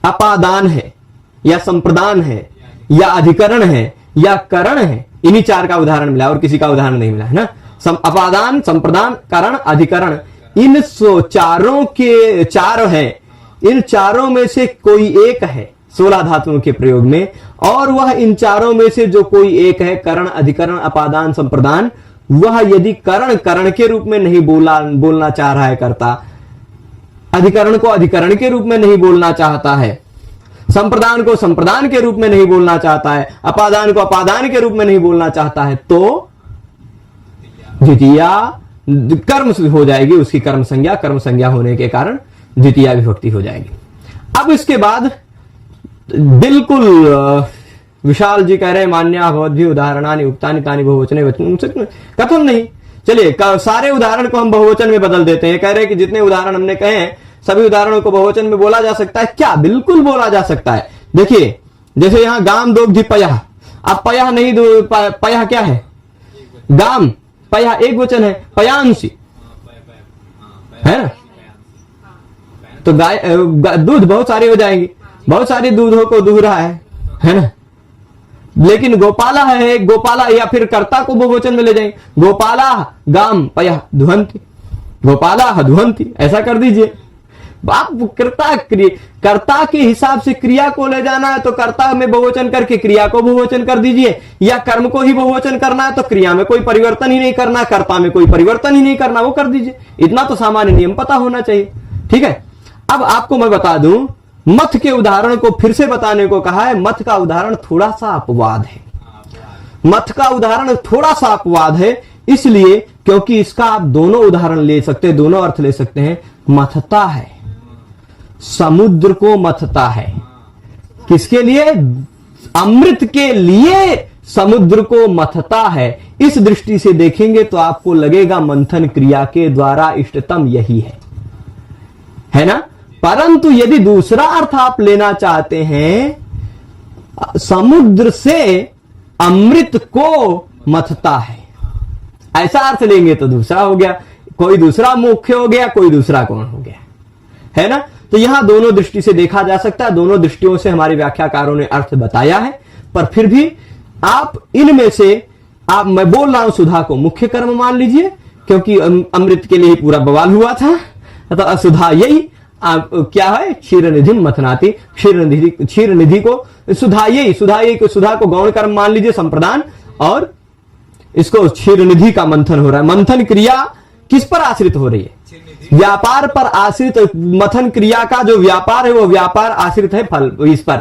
अपादान है या संप्रदान है या अधिकरण है या करण है, इन्हीं 4 का उदाहरण मिला और किसी का उदाहरण नहीं मिला, है ना। अपादान, संप्रदान, करण, अधिकरण, इन चारों के 4 हैं। इन चारों में से कोई एक है 16 धातुओं के प्रयोग में, और वह इन चारों में से जो कोई एक है, करण, अधिकरण, अपादान, संप्रदान, वह यदि करण के रूप में नहीं बोलना चाह रहा है कर्ता, अधिकरण को अधिकरण के रूप में नहीं बोलना चाहता है, संप्रदान को संप्रदान के रूप में नहीं बोलना चाहता है, अपादान को अपादान के रूप में नहीं बोलना चाहता है, तो द्वितीया कर्म हो जाएगी, उसकी कर्म संज्ञा होने के कारण द्वितीया विभक्ति हो जाएगी। अब इसके बाद बिल्कुल विशाल जी कह रहे हैं, मान्या भवद्भिः उदाहरणानि उक्तानि तानि बहुवचने वचनं कथम नहीं। चलिए, सारे उदाहरण को हम बहुवचन में बदल देते हैं। कह रहे हैं कि जितने उदाहरण हमने कहे हैं, सभी उदाहरणों को बहुवचन में बोला जा सकता है क्या? बिल्कुल बोला जा सकता है। देखिए, जैसे यहां गाम दोग्धि पयः, अब पयः नहीं, पयः क्या है? गाम, पयः एक वचन है, पयांसी, है ना। तो गाय दूध बहुत सारी हो जाएंगी, बहुत सारी दूधों को दूह रहा है है ना। लेकिन गोपाला है, गोपाला, या फिर कर्ता को बहुवचन में ले जाएंगे, गोपाला गाम पया दुहंती, गोपाला दुहंती, ऐसा कर दीजिए। आप कर्ता के हिसाब से क्रिया को ले जाना है तो कर्ता में बहुवचन करके क्रिया को बहुवचन कर दीजिए, या कर्म को ही बहुवचन करना है तो क्रिया में कोई परिवर्तन ही नहीं करना, कर्ता में कोई परिवर्तन ही नहीं करना, वो कर दीजिए। इतना तो सामान्य नियम पता होना चाहिए, ठीक है। अब आपको मैं बता दूं, मथ के उदाहरण को फिर से बताने को कहा है। मथ का उदाहरण थोड़ा सा अपवाद है, मथ का उदाहरण थोड़ा सा अपवाद है, इसलिए क्योंकि इसका आप दोनों उदाहरण ले सकते हैं, दोनों अर्थ ले सकते हैं। मथता है, समुद्र को मथता है, किसके लिए? अमृत के लिए समुद्र को मथता है। इस दृष्टि से देखेंगे तो आपको लगेगा मंथन क्रिया के द्वारा इष्टतम यही है ना। परंतु यदि दूसरा अर्थ आप लेना चाहते हैं, समुद्र से अमृत को मथता है, ऐसा अर्थ लेंगे तो दूसरा हो गया, कोई दूसरा मुख्य हो गया, कोई दूसरा कौन हो गया, है ना। तो यहां दोनों दृष्टि से देखा जा सकता है, दोनों दृष्टियों से हमारे व्याख्याकारों ने अर्थ बताया है। पर फिर भी आप इनमें से, आप, मैं बोल रहा हूं सुधा को मुख्य कर्म मान लीजिए, क्योंकि अमृत के लिए पूरा बवाल हुआ था, तो सुधा यही क्या है? क्षीर निधि मथनाती, क्षीर निधि को सुधा को गौण कर्म मान लीजिए, संप्रदान, और इसको क्षीर निधि का मंथन हो रहा है। मंथन क्रिया किस पर आश्रित हो रही है? व्यापार पर आश्रित। मथन क्रिया का जो व्यापार है वो व्यापार आश्रित है फल, इस पर,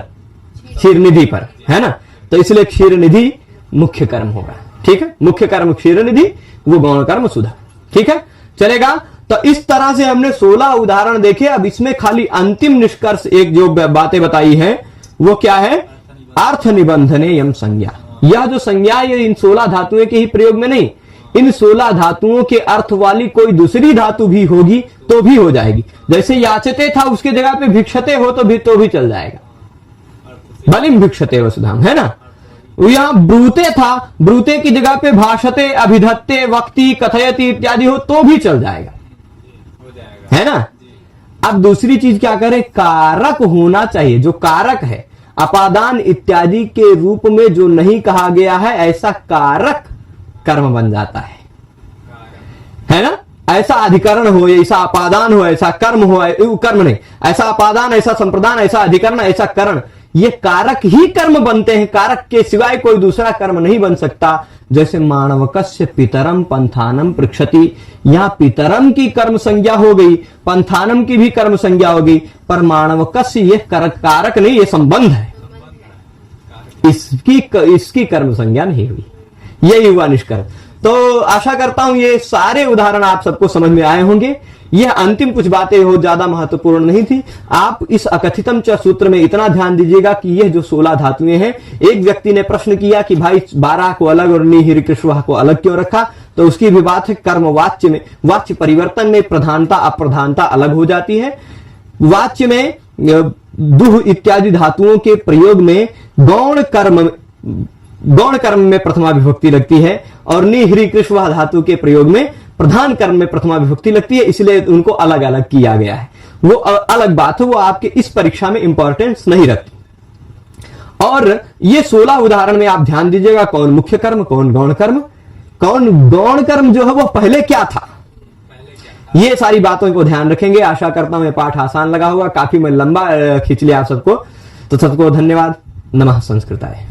क्षीर निधि पर, है ना। तो इसलिए क्षीर निधि मुख्य कर्म होगा, ठीक है। मुख्य कर्म क्षीर निधि, वो गौण कर्म सुधा, ठीक है, चलेगा। तो इस तरह से हमने 16 उदाहरण देखे। अब इसमें खाली अंतिम निष्कर्ष एक जो बातें बताई है वो क्या है? अर्थ निबंधने यम संज्ञा। यह जो संज्ञा है इन 16 धातुओं के ही प्रयोग में नहीं, इन 16 धातुओं के अर्थ वाली कोई दूसरी धातु भी होगी तो भी हो जाएगी। जैसे याचते था उसके जगह पे भिक्षते हो तो भी चल जाएगा, बलिम भिक्षते वसुधाम, है ना। यहां ब्रूते था, ब्रूते की जगह पे भाषते, अभिधत्ते, वक्ति, कथयति इत्यादि हो तो भी चल जाएगा, है ना। अब दूसरी चीज क्या करें? कारक होना चाहिए। जो कारक है, अपादान इत्यादि के रूप में जो नहीं कहा गया है, ऐसा कारक कर्म बन जाता है ना। ऐसा अधिकरण हो, ऐसा अपादान हो, ऐसा कर्म हो, कर्म नहीं, ऐसा अपादान, ऐसा संप्रदान, ऐसा अधिकरण, ऐसा करण, ये कारक ही कर्म बनते हैं। कारक के सिवाय कोई दूसरा कर्म नहीं बन सकता। जैसे माणवकस्य पितरम पंथानम पृक्षति, यहां पितरम की कर्म संज्ञा हो गई, पंथानम की भी कर्म संज्ञा हो गई, पर माणवकस्य ये कारक नहीं, ये संबंध है, इसकी कर्म संज्ञा नहीं हुई। यही हुआ निष्कर्ष। तो आशा करता हूं ये सारे उदाहरण आप सबको समझ में आए होंगे। यह अंतिम कुछ बातें हो ज्यादा महत्वपूर्ण नहीं थी। आप इस अकथितम च सूत्र में इतना ध्यान दीजिएगा कि यह जो 16 धातुएं हैं, एक व्यक्ति ने प्रश्न किया कि भाई 12 को अलग और निहिरिकृष्वा को अलग क्यों रखा, तो उसकी भी बात है। कर्म वाच्य में, वाच्य परिवर्तन में प्रधानता अप्रधानता अलग हो जाती है। वाच्य में दुह इत्यादि धातुओं के प्रयोग में गौण कर्म में प्रथमा विभक्ति लगती है, और निहिरिकृष्वा धातु के प्रयोग में प्रधान कर्म में प्रथमा विभक्ति लगती है, इसलिए उनको अलग अलग किया गया है। वो अलग बात है, वो आपके इस परीक्षा में इंपॉर्टेंस नहीं रखती। और ये 16 उदाहरण में आप ध्यान दीजिएगा, कौन मुख्य कर्म, कौन गौण कर्म, कौन गौण कर्म जो है वो पहले क्या था, ये सारी बातों को ध्यान रखेंगे। आशा करता हूं ये पाठ आसान लगा होगा। काफी मैं लंबा खींच लिया आप सबको, तो सबको धन्यवाद। नमः संस्कृताय।